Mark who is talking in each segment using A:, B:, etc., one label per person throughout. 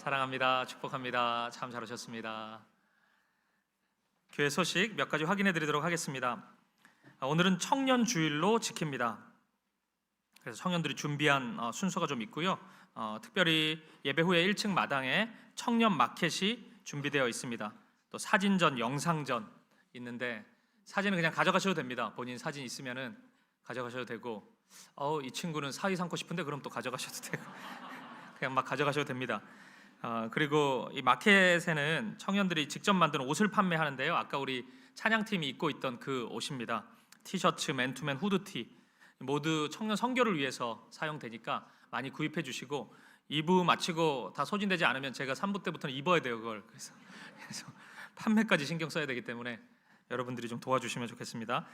A: 사랑합니다. 축복합니다. 참 잘 오셨습니다. 교회 소식 몇 가지 확인해 드리도록 하겠습니다. 오늘은 청년 주일로 지킵니다. 그래서 청년들이 준비한 순서가 좀 있고요. 특별히 예배 후에 1층 마당에 청년 마켓이 준비되어 있습니다. 또 사진전, 영상전 있는데 사진은 그냥 가져가셔도 됩니다. 본인 사진 있으면은 가져가셔도 되고, 이 친구는 사위 삼고 싶은데 그럼 또 가져가셔도 되고 그냥 막 가져가셔도 됩니다. 그리고 이 마켓에는 청년들이 직접 만든 옷을 판매하는데요. 아까 우리 찬양팀이 입고 있던 그 옷입니다. 티셔츠, 맨투맨, 후드티 모두 청년 선교를 위해서 사용되니까 많이 구입해 주시고, 2부 마치고 다 소진되지 않으면 제가 3부 때부터는 입어야 돼요, 그걸. 그래서 판매까지 신경 써야 되기 때문에 여러분들이 좀 도와주시면 좋겠습니다.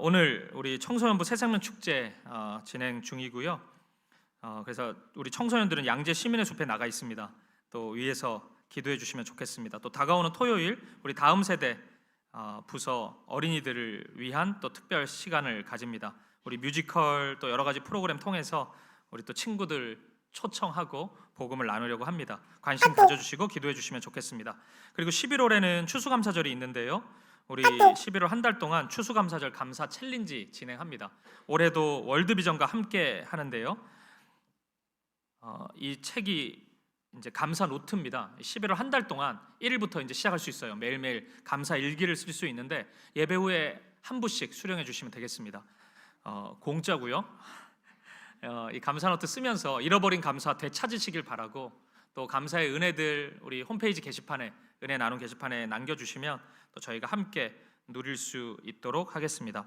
A: 오늘 우리 청소년부 새생명 축제 진행 중이고요. 그래서 우리 청소년들은 양재 시민의 숲에 나가 있습니다. 또 위에서 기도해 주시면 좋겠습니다. 또 다가오는 토요일 우리 다음 세대 부서 어린이들을 위한 또 특별 시간을 가집니다. 우리 뮤지컬 또 여러 가지 프로그램 통해서 우리 또 친구들 초청하고 복음을 나누려고 합니다. 관심 가져주시고 기도해 주시면 좋겠습니다. 그리고 11월에는 추수감사절이 있는데요. 우리 11월 한 달 동안 추수감사절 감사 챌린지 진행합니다. 올해도 월드비전과 함께 하는데요. 이 책이 이제 감사 노트입니다. 11월 한 달 동안 1일부터 이제 시작할 수 있어요. 매일매일 감사 일기를 쓸 수 있는데 예배 후에 한 부씩 수령해 주시면 되겠습니다. 공짜고요. 이 감사 노트 쓰면서 잃어버린 감사 되찾으시길 바라고, 또 감사의 은혜들 우리 홈페이지 게시판에, 은혜 나눔 게시판에 남겨주시면 또 저희가 함께 누릴 수 있도록 하겠습니다.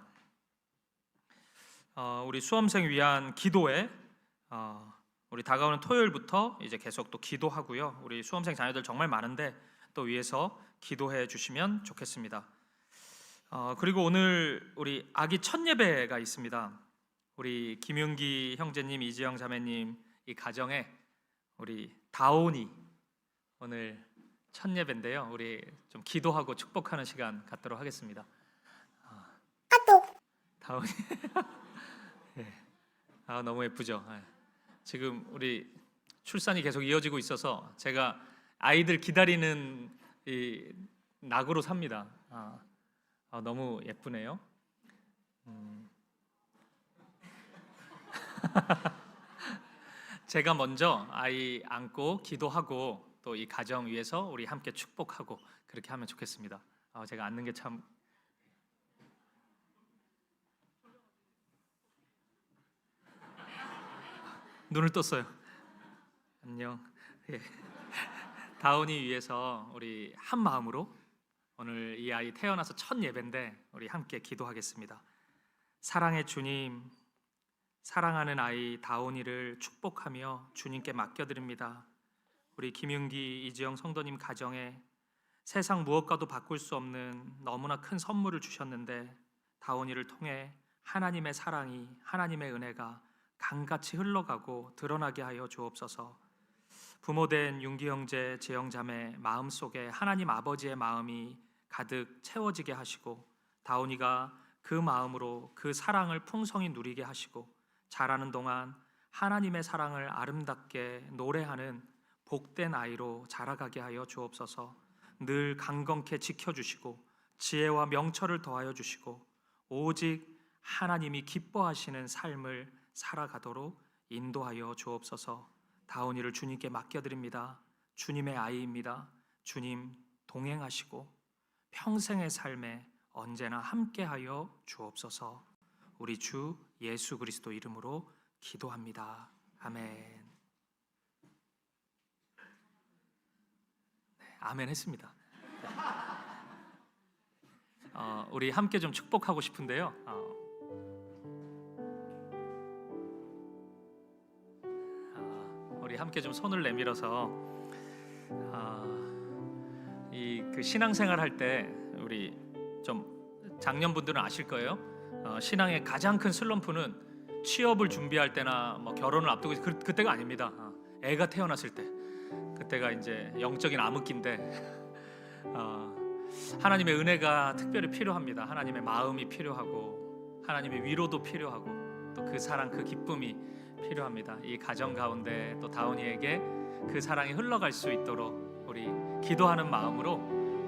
A: 우리 수험생 위한 기도회 우리 다가오는 토요일부터 이제 계속 또 기도하고요. 우리 수험생 자녀들 정말 많은데 또 위해서 기도해 주시면 좋겠습니다. 그리고 오늘 우리 아기 첫 예배가 있습니다. 우리 김윤기 형제님, 이지영 자매님 이 가정에 우리 다온이 오늘 첫 예배인데요. 우리 좀 기도하고 축복하는 시간 갖도록 하겠습니다. 다온이 네. 너무 예쁘죠. 지금 우리 출산이 계속 이어지고 있어서 제가 아이들 기다리는 이 낙으로 삽니다. 너무 예쁘네요. 제가 먼저 아이 안고 기도하고 또 이 가정 위해서 우리 함께 축복하고 그렇게 하면 좋겠습니다. 제가 앉는 게 참 눈을 떴어요. 안녕. 예. 다운이 위해서 우리 한 마음으로 오늘 이 아이 태어나서 첫 예배인데 우리 함께 기도하겠습니다. 사랑의 주님, 사랑하는 아이 다온이를 축복하며 주님께 맡겨드립니다. 우리 김윤기, 이지영 성도님 가정에 세상 무엇과도 바꿀 수 없는 너무나 큰 선물을 주셨는데 다온이를 통해 하나님의 사랑이, 하나님의 은혜가 강같이 흘러가고 드러나게 하여 주옵소서. 부모된 윤기 형제, 지영 자매 마음속에 하나님 아버지의 마음이 가득 채워지게 하시고 다온이가 그 마음으로 그 사랑을 풍성히 누리게 하시고 자라는 동안 하나님의 사랑을 아름답게 노래하는 복된 아이로 자라가게 하여 주옵소서. 늘 강건케 지켜주시고 지혜와 명철을 더하여 주시고 오직 하나님이 기뻐하시는 삶을 살아가도록 인도하여 주옵소서. 다온이를 주님께 맡겨드립니다. 주님의 아이입니다. 주님 동행하시고 평생의 삶에 언제나 함께하여 주옵소서. 우리 주 예수 그리스도 이름으로 기도합니다. 아멘. 아멘 했습니다. 우리 함께 좀 축복하고 싶은데요. 우리 함께 좀 손을 내밀어서 그 신앙생활 할 때 우리 좀 장년분들은 아실 거예요. 신앙의 가장 큰 슬럼프는 취업을 준비할 때나 뭐 결혼을 앞두고 그때가 아닙니다. 애가 태어났을 때 그때가 이제 영적인 암흑기인데 하나님의 은혜가 특별히 필요합니다. 하나님의 마음이 필요하고 하나님의 위로도 필요하고 또 그 사랑, 그 기쁨이 필요합니다. 이 가정 가운데 또 다운이에게 그 사랑이 흘러갈 수 있도록 우리 기도하는 마음으로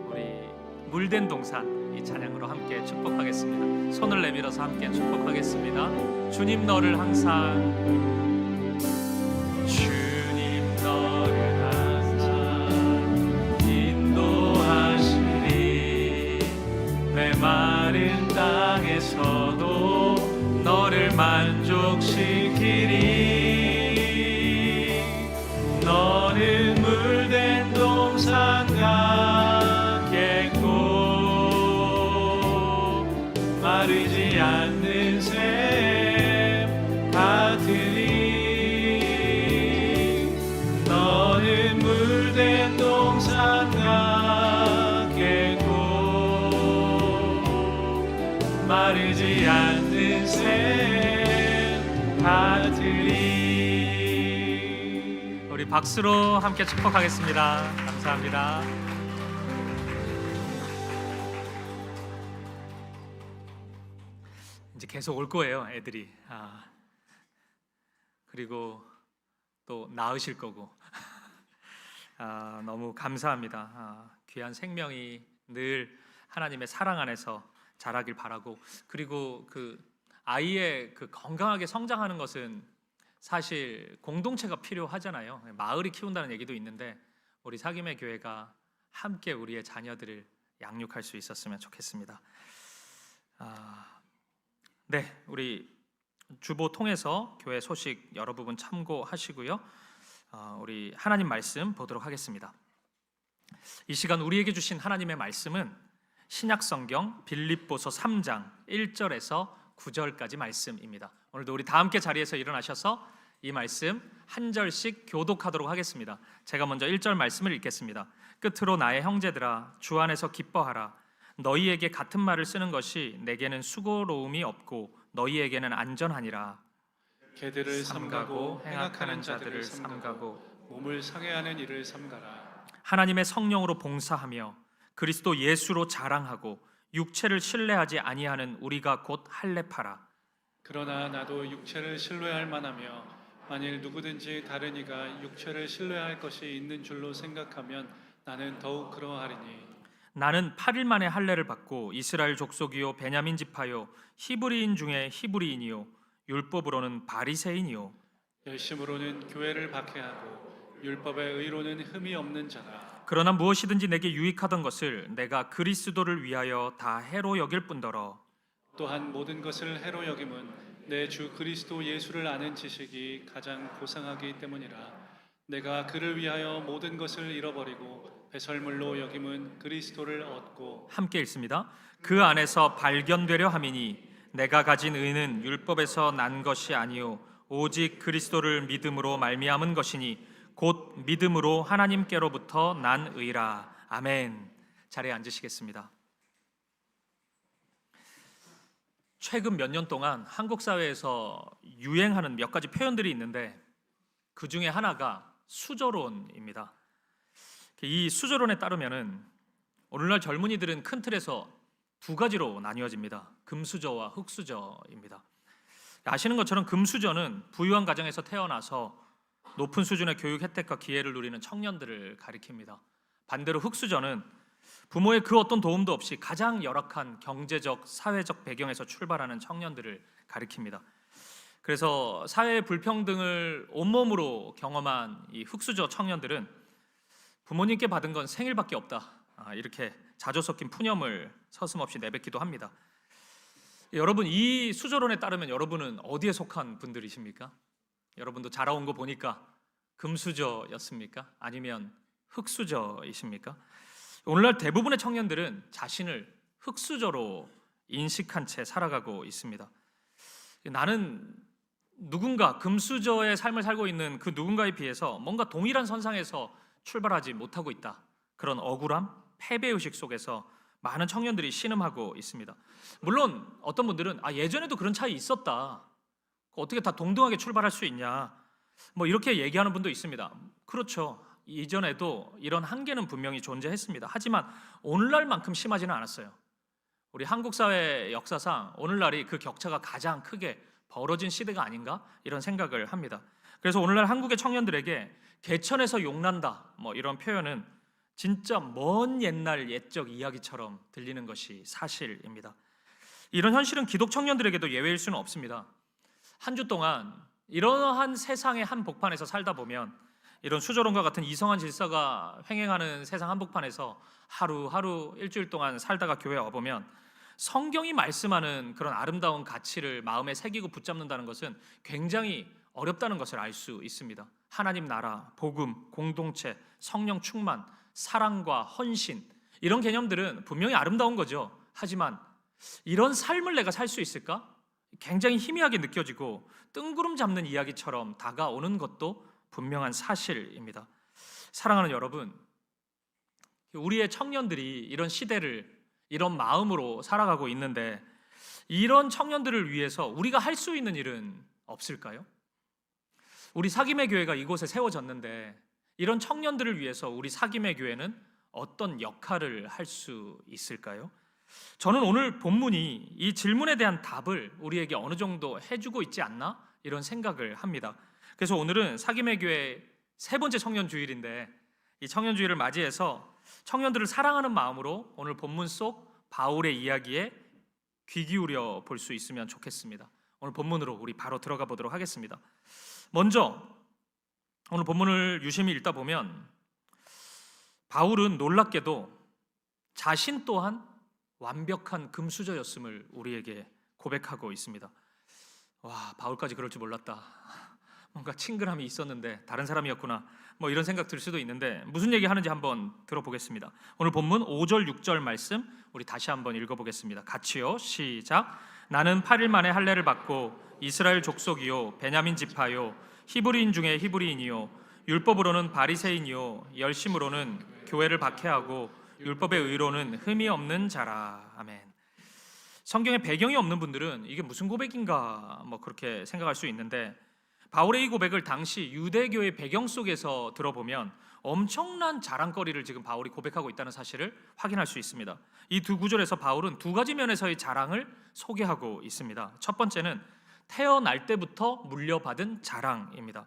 A: 우리 물된 동산 이 찬양으로 함께 축복하겠습니다. 손을 내밀어서 함께 축복하겠습니다. 주님 너를 항상, 주님 너를 항상 인도하시리. 메마른 땅에서도 너를 만족시키리. 너는 물된 동산 같겠고 마르지 않는 샘 같으리. 너는 물된 동산 같겠고 마르지 않는 샘 같으리. 우리 박수로 함께 축복하겠습니다. 감사합니다. 이제 계속 올 거예요, 애들이. 그리고 또 낳으실 거고. 너무 감사합니다. 귀한 생명이 늘 하나님의 사랑 안에서 자라길 바라고, 그리고 그 아이의 그 건강하게 성장하는 것은 사실 공동체가 필요하잖아요. 마을이 키운다는 얘기도 있는데 우리 사김의 교회가 함께 우리의 자녀들을 양육할 수 있었으면 좋겠습니다. 네, 우리 주보 통해서 교회 소식 여러 부분 참고하시고요. 우리 하나님 말씀 보도록 하겠습니다. 이 시간 우리에게 주신 하나님의 말씀은 신약 성경 빌립보서 3장 1절에서 9절까지 말씀입니다. 오늘도 우리 다 함께 자리에서 일어나셔서 이 말씀 한 절씩 교독하도록 하겠습니다. 제가 먼저 1절 말씀을 읽겠습니다. 끝으로 나의 형제들아, 주 안에서 기뻐하라. 너희에게 같은 말을 쓰는 것이 내게는 수고로움이 없고 너희에게는 안전하니라.
B: 개들을 삼가고
A: 행악하는 자들을 삼가고
B: 몸을 상해하는 일을 삼가라.
A: 하나님의 성령으로 봉사하며 그리스도 예수로 자랑하고 육체를 신뢰하지 아니하는 우리가 곧 할례파라.
B: 그러나 나도 육체를 신뢰할 만하며 만일 누구든지 다른 이가 육체를 신뢰할 것이 있는 줄로 생각하면 나는 더욱 그러하리니.
A: 나는 8일 만에 할례를 받고 이스라엘 족속이요 베냐민 지파요 히브리인 중에 히브리인이요 율법으로는 바리새인이요
B: 열심으로는 교회를 박해하고 율법의 의로는 흠이 없는 자라.
A: 그러나 무엇이든지 내게 유익하던 것을 내가 그리스도를 위하여 다 해로 여길 뿐더러
B: 또한 모든 것을 해로 여김은 내 주 그리스도 예수를 아는 지식이 가장 고상하기 때문이라. 내가 그를 위하여 모든 것을 잃어버리고 배설물로 여김은 그리스도를 얻고.
A: 함께 읽습니다. 그 안에서 발견되려 함이니 내가 가진 의는 율법에서 난 것이 아니요 오직 그리스도를 믿음으로 말미암은 것이니 곧 믿음으로 하나님께로부터 난 의라. 아멘. 자리에 앉으시겠습니다. 최근 몇 년 동안 한국 사회에서 유행하는 몇 가지 표현들이 있는데 그 중에 하나가 수저론입니다. 이 수저론에 따르면은 오늘날 젊은이들은 큰 틀에서 두 가지로 나뉘어집니다. 금수저와 흙수저입니다. 아시는 것처럼 금수저는 부유한 가정에서 태어나서 높은 수준의 교육 혜택과 기회를 누리는 청년들을 가리킵니다. 반대로 흙수저는 부모의 그 어떤 도움도 없이 가장 열악한 경제적, 사회적 배경에서 출발하는 청년들을 가리킵니다. 그래서 사회의 불평등을 온몸으로 경험한 이 흙수저 청년들은 부모님께 받은 건 생일밖에 없다, 이렇게 자조 섞인 푸념을 서슴없이 내뱉기도 합니다. 여러분, 이 수저론에 따르면 여러분은 어디에 속한 분들이십니까? 여러분도 자라온 거 보니까 금수저였습니까? 아니면 흙수저이십니까? 오늘날 대부분의 청년들은 자신을 흙수저로 인식한 채 살아가고 있습니다. 나는 누군가 금수저의 삶을 살고 있는 그 누군가에 비해서 뭔가 동일한 선상에서 출발하지 못하고 있다. 그런 억울함, 패배의식 속에서 많은 청년들이 신음하고 있습니다. 물론 어떤 분들은 예전에도 그런 차이 있었다. 어떻게 다 동등하게 출발할 수 있냐, 이렇게 얘기하는 분도 있습니다. 그렇죠. 이전에도 이런 한계는 분명히 존재했습니다. 하지만 오늘날만큼 심하지는 않았어요. 우리 한국 사회 역사상 오늘날이 그 격차가 가장 크게 벌어진 시대가 아닌가 이런 생각을 합니다. 그래서 오늘날 한국의 청년들에게 개천에서 용난다 이런 표현은 진짜 먼 옛날 옛적 이야기처럼 들리는 것이 사실입니다. 이런 현실은 기독 청년들에게도 예외일 수는 없습니다. 한 주 동안 이러한 세상의 한복판에서 살다 보면 이런 수조론과 같은 이성한 질서가 횡행하는 세상 한복판에서 하루하루 일주일 동안 살다가 교회에 와보면 성경이 말씀하는 그런 아름다운 가치를 마음에 새기고 붙잡는다는 것은 굉장히 어렵다는 것을 알 수 있습니다. 하나님 나라, 복음, 공동체, 성령 충만, 사랑과 헌신, 이런 개념들은 분명히 아름다운 거죠. 하지만 이런 삶을 내가 살 수 있을까? 굉장히 희미하게 느껴지고 뜬구름 잡는 이야기처럼 다가오는 것도 분명한 사실입니다. 사랑하는 여러분, 우리의 청년들이 이런 시대를 이런 마음으로 살아가고 있는데 이런 청년들을 위해서 우리가 할 수 있는 일은 없을까요? 우리 사김의 교회가 이곳에 세워졌는데 이런 청년들을 위해서 우리 사김의 교회는 어떤 역할을 할 수 있을까요? 저는 오늘 본문이 이 질문에 대한 답을 우리에게 어느 정도 해주고 있지 않나? 이런 생각을 합니다. 그래서 오늘은 사김의 교회 세 번째 청년 주일인데 이 청년 주일을 맞이해서 청년들을 사랑하는 마음으로 오늘 본문 속 바울의 이야기에 귀 기울여 볼 수 있으면 좋겠습니다. 오늘 본문으로 우리 바로 들어가 보도록 하겠습니다. 먼저 오늘 본문을 유심히 읽다 보면 바울은 놀랍게도 자신 또한 완벽한 금수저였음을 우리에게 고백하고 있습니다. 와, 바울까지 그럴 줄 몰랐다. 뭔가 친근함이 있었는데 다른 사람이었구나. 이런 생각 들 수도 있는데 무슨 얘기 하는지 한번 들어보겠습니다. 오늘 본문 5절 6절 말씀 우리 다시 한번 읽어보겠습니다. 같이요. 시작. 나는 8일 만에 할례를 받고 이스라엘 족속이요 베냐민 지파요 히브리인 중에 히브리인이요 율법으로는 바리새인이요 열심으로는 교회를 박해하고 율법의 의로는 흠이 없는 자라. 아멘. 성경에 배경이 없는 분들은 이게 무슨 고백인가 그렇게 생각할 수 있는데 바울의 이 고백을 당시 유대교의 배경 속에서 들어보면 엄청난 자랑거리를 지금 바울이 고백하고 있다는 사실을 확인할 수 있습니다. 이 두 구절에서 바울은 두 가지 면에서의 자랑을 소개하고 있습니다. 첫 번째는 태어날 때부터 물려받은 자랑입니다.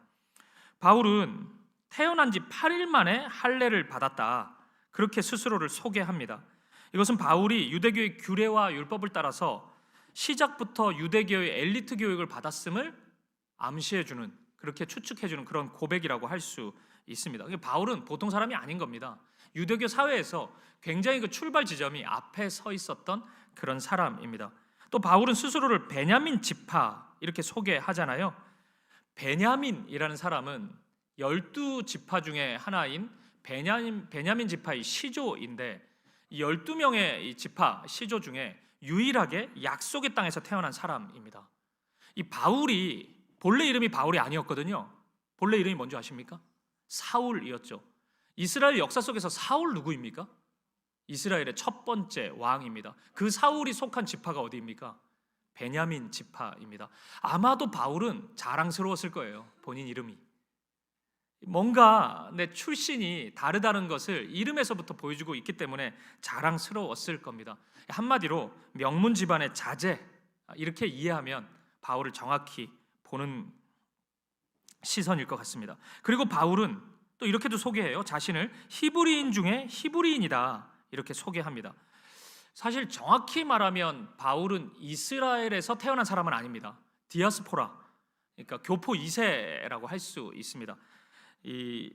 A: 바울은 태어난 지 8일 만에 할례를 받았다, 그렇게 스스로를 소개합니다. 이것은 바울이 유대교의 규례와 율법을 따라서 시작부터 유대교의 엘리트 교육을 받았음을 암시해주는, 그렇게 추측해주는 그런 고백이라고 할 수 있습니다. 바울은 보통 사람이 아닌 겁니다. 유대교 사회에서 굉장히 그 출발 지점이 앞에 서 있었던 그런 사람입니다. 또 바울은 스스로를 베냐민 지파 이렇게 소개하잖아요. 베냐민이라는 사람은 12지파 중에 하나인 베냐민 지파의 시조인데 이 12명의 이 지파 시조 중에 유일하게 약속의 땅에서 태어난 사람입니다. 이 바울이 본래 이름이 바울이 아니었거든요. 본래 이름이 뭔지 아십니까? 사울이었죠. 이스라엘 역사 속에서 사울 누구입니까? 이스라엘의 첫 번째 왕입니다. 그 사울이 속한 지파가 어디입니까? 베냐민 지파입니다. 아마도 바울은 자랑스러웠을 거예요. 본인 이름이. 뭔가 내 출신이 다르다는 것을 이름에서부터 보여주고 있기 때문에 자랑스러웠을 겁니다. 한마디로 명문 집안의 자제, 이렇게 이해하면 바울을 정확히 보는 시선일 것 같습니다. 그리고 바울은 또 이렇게도 소개해요. 자신을 히브리인 중에 히브리인이다, 이렇게 소개합니다. 사실 정확히 말하면 바울은 이스라엘에서 태어난 사람은 아닙니다. 디아스포라, 그러니까 교포 2세라고 할 수 있습니다. 이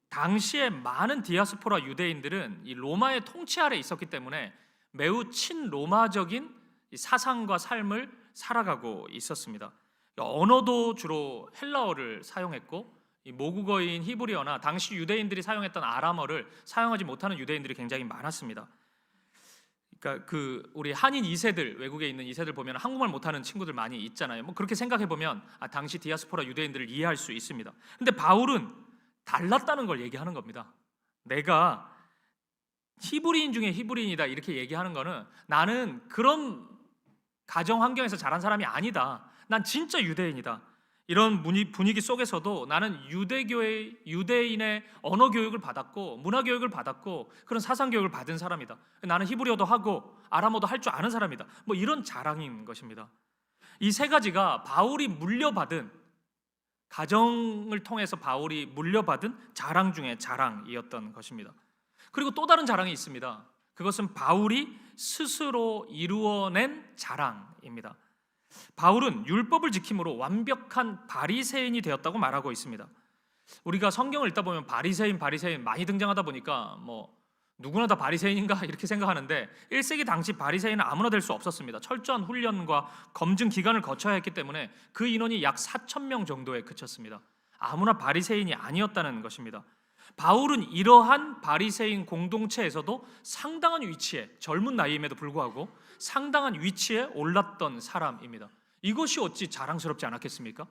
A: 당시에 많은 디아스포라 유대인들은 이 로마의 통치 아래 있었기 때문에 매우 친로마적인 사상과 삶을 살아가고 있었습니다. 언어도 주로 헬라어를 사용했고 이 모국어인 히브리어나 당시 유대인들이 사용했던 아람어를 사용하지 못하는 유대인들이 굉장히 많았습니다. 그러니까 우리 한인 2세들, 외국에 있는 2세들 보면 한국말 못하는 친구들 많이 있잖아요. 그렇게 생각해 보면 당시 디아스포라 유대인들을 이해할 수 있습니다. 근데 바울은 달랐다는 걸 얘기하는 겁니다. 내가 히브리인 중에 히브리인이다, 이렇게 얘기하는 거는 나는 그런 가정 환경에서 자란 사람이 아니다. 난 진짜 유대인이다. 이런 분위기 속에서도 나는 유대인의 언어 교육을 받았고 문화 교육을 받았고 그런 사상 교육을 받은 사람이다. 나는 히브리어도 하고 아람어도 할 줄 아는 사람이다. 이런 자랑인 것입니다. 이 세 가지가 바울이 물려받은 가정을 통해서 바울이 물려받은 자랑 중에 자랑이었던 것입니다. 그리고 또 다른 자랑이 있습니다. 그것은 바울이 스스로 이루어낸 자랑입니다. 바울은 율법을 지킴으로 완벽한 바리새인이 되었다고 말하고 있습니다. 우리가 성경을 읽다 보면 바리새인 많이 등장하다 보니까 누구나 다 바리새인인가 이렇게 생각하는데 1세기 당시 바리새인은 아무나 될 수 없었습니다. 철저한 훈련과 검증 기간을 거쳐야 했기 때문에 그 인원이 약 4,000명 정도에 그쳤습니다. 아무나 바리새인이 아니었다는 것입니다. 바울은 이러한 바리새인 공동체에서도 상당한 위치에, 젊은 나이임에도 불구하고 상당한 위치에 올랐던 사람입니다. 이것이 어찌 자랑스럽지 않았겠습니까?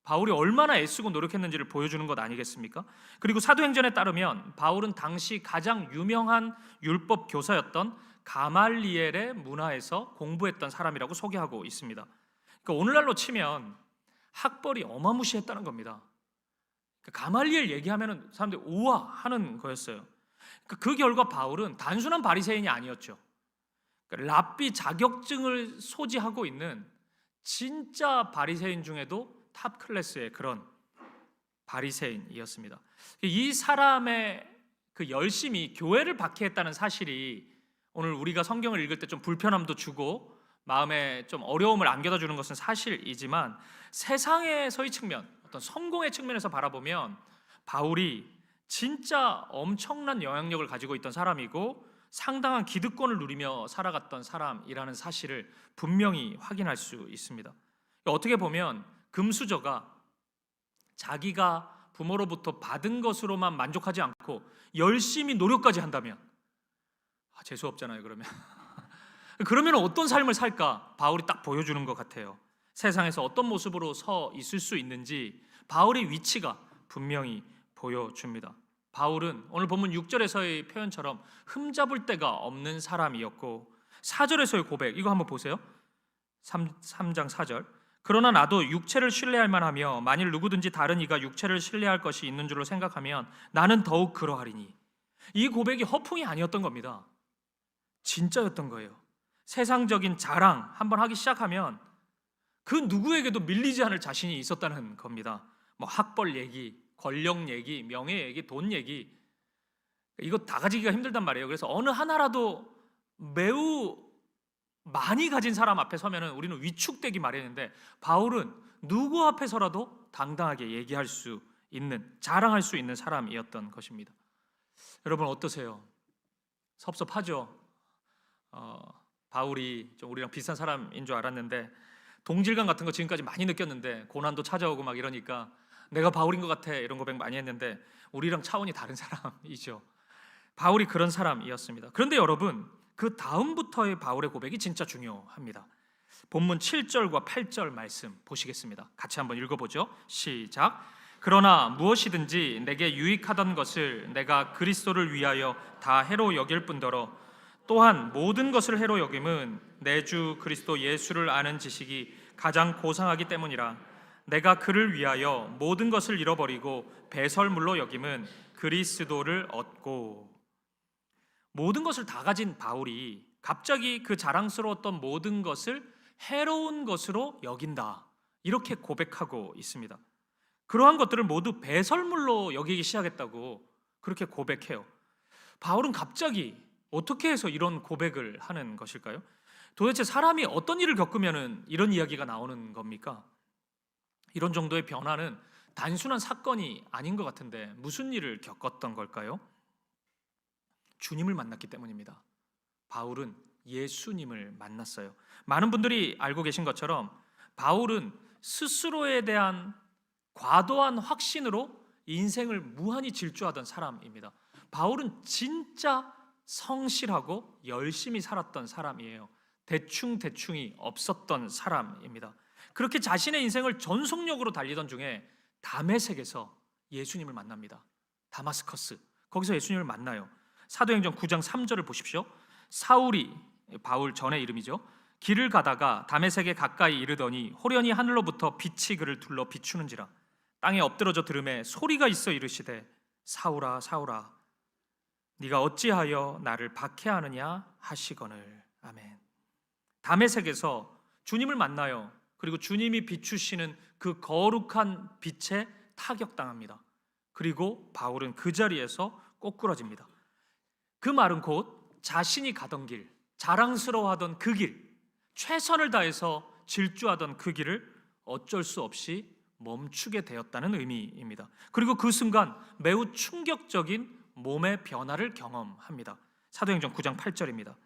A: 바울이 얼마나 애쓰고 노력했는지를 보여주는 것 아니겠습니까? 그리고 사도행전에 따르면 바울은 당시 가장 유명한 율법 교사였던 가말리엘의 문화에서 공부했던 사람이라고 소개하고 있습니다. 그러니까 오늘날로 치면 학벌이 어마무시했다는 겁니다. 가말리엘 얘기하면 사람들이 우와하는 거였어요. 그 결과 바울은 단순한 바리새인이 아니었죠. 랍비 자격증을 소지하고 있는 진짜 바리새인 중에도 탑 클래스의 그런 바리새인이었습니다. 이 사람의 그 열심이 교회를 박해했다는 사실이 오늘 우리가 성경을 읽을 때 좀 불편함도 주고 마음에 좀 어려움을 안겨다 주는 것은 사실이지만 세상에서의 측면, 어떤 성공의 측면에서 바라보면 바울이 진짜 엄청난 영향력을 가지고 있던 사람이고 상당한 기득권을 누리며 살아갔던 사람이라는 사실을 분명히 확인할 수 있습니다. 어떻게 보면 금수저가 자기가 부모로부터 받은 것으로만 만족하지 않고 열심히 노력까지 한다면 재수 없잖아요. 그러면 어떤 삶을 살까? 바울이 딱 보여주는 것 같아요. 세상에서 어떤 모습으로 서 있을 수 있는지 바울의 위치가 분명히 보여줍니다. 바울은 오늘 본문 6절에서의 표현처럼 흠잡을 데가 없는 사람이었고 4절에서의 고백, 이거 한번 보세요. 3장 4절. 그러나 나도 육체를 신뢰할 만하며 만일 누구든지 다른 이가 육체를 신뢰할 것이 있는 줄로 생각하면 나는 더욱 그러하리니. 이 고백이 허풍이 아니었던 겁니다. 진짜였던 거예요. 세상적인 자랑 한번 하기 시작하면 그 누구에게도 밀리지 않을 자신이 있었다는 겁니다. 학벌 얘기, 권력 얘기, 명예 얘기, 돈 얘기, 이거 다 가지기가 힘들단 말이에요. 그래서 어느 하나라도 매우 많이 가진 사람 앞에 서면은 우리는 위축되기 마련인데 바울은 누구 앞에서라도 당당하게 얘기할 수 있는, 자랑할 수 있는 사람이었던 것입니다. 여러분 어떠세요? 섭섭하죠? 바울이 좀 우리랑 비슷한 사람인 줄 알았는데 동질감 같은 거 지금까지 많이 느꼈는데 고난도 찾아오고 막 이러니까 내가 바울인 것 같아 이런 고백 많이 했는데 우리랑 차원이 다른 사람이죠. 바울이 그런 사람이었습니다. 그런데 여러분 그 다음부터의 바울의 고백이 진짜 중요합니다. 본문 7절과 8절 말씀 보시겠습니다. 같이 한번 읽어보죠. 시작. 그러나 무엇이든지 내게 유익하던 것을 내가 그리스도를 위하여 다 해로 여길 뿐더러 또한 모든 것을 해로 여김은 내 주 그리스도 예수를 아는 지식이 가장 고상하기 때문이라. 내가 그를 위하여 모든 것을 잃어버리고 배설물로 여김은 그리스도를 얻고. 모든 것을 다 가진 바울이 갑자기 그 자랑스러웠던 모든 것을 해로운 것으로 여긴다, 이렇게 고백하고 있습니다. 그러한 것들을 모두 배설물로 여기기 시작했다고 그렇게 고백해요. 바울은 갑자기 어떻게 해서 이런 고백을 하는 것일까요? 도대체 사람이 어떤 일을 겪으면 이런 이야기가 나오는 겁니까? 이런 정도의 변화는 단순한 사건이 아닌 것 같은데 무슨 일을 겪었던 걸까요? 주님을 만났기 때문입니다. 바울은 예수님을 만났어요. 많은 분들이 알고 계신 것처럼 바울은 스스로에 대한 과도한 확신으로 인생을 무한히 질주하던 사람입니다. 바울은 진짜 성실하고 열심히 살았던 사람이에요. 대충이 없었던 사람입니다. 그렇게 자신의 인생을 전속력으로 달리던 중에 다메섹에서 예수님을 만납니다. 다마스커스, 거기서 예수님을 만나요. 사도행전 9장 3절을 보십시오. 사울이, 바울 전의 이름이죠, 길을 가다가 다메섹에 가까이 이르더니 호련히 하늘로부터 빛이 그를 둘러 비추는지라. 땅에 엎드러져 들음에 소리가 있어 이르시되 사울아 사울아 네가 어찌하여 나를 박해하느냐 하시거늘. 아멘. 다메섹에서 주님을 만나요. 그리고 주님이 비추시는 그 거룩한 빛에 타격당합니다. 그리고 바울은 그 자리에서 꼬꾸라집니다. 그 말은 곧 자신이 가던 길, 자랑스러워하던 그 길, 최선을 다해서 질주하던 그 길을 어쩔 수 없이 멈추게 되었다는 의미입니다. 그리고 그 순간 매우 충격적인 몸의 변화를 경험합니다. 사도행전 9장 8절입니다.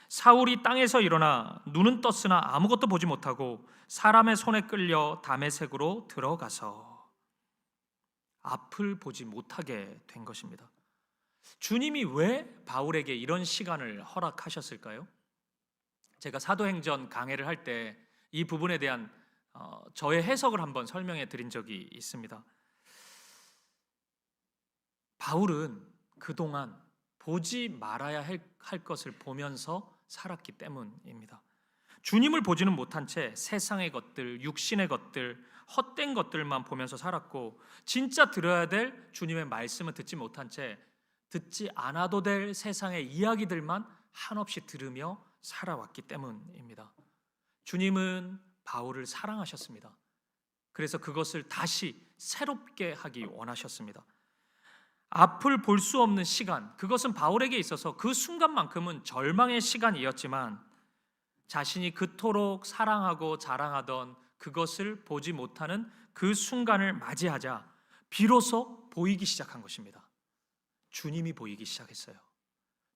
A: 사울이 땅에서 일어나 눈은 떴으나 아무것도 보지 못하고 사람의 손에 끌려 다메섹으로 들어가서 앞을 보지 못하게 된 것입니다. 주님이 왜 바울에게 이런 시간을 허락하셨을까요? 제가 사도행전 강해를 할 때 이 부분에 대한 저의 해석을 한번 설명해 드린 적이 있습니다. 바울은 그동안 보지 말아야 할 것을 보면서 살았기 때문입니다. 주님을 보지는 못한 채 세상의 것들, 육신의 것들, 헛된 것들만 보면서 살았고 진짜 들어야 될 주님의 말씀을 듣지 못한 채 듣지 않아도 될 세상의 이야기들만 한없이 들으며 살아왔기 때문입니다. 주님은 바울을 사랑하셨습니다. 그래서 그것을 다시 새롭게 하기 원하셨습니다. 앞을 볼 수 없는 시간, 그것은 바울에게 있어서 그 순간만큼은 절망의 시간이었지만 자신이 그토록 사랑하고 자랑하던 그것을 보지 못하는 그 순간을 맞이하자 비로소 보이기 시작한 것입니다. 주님이 보이기 시작했어요.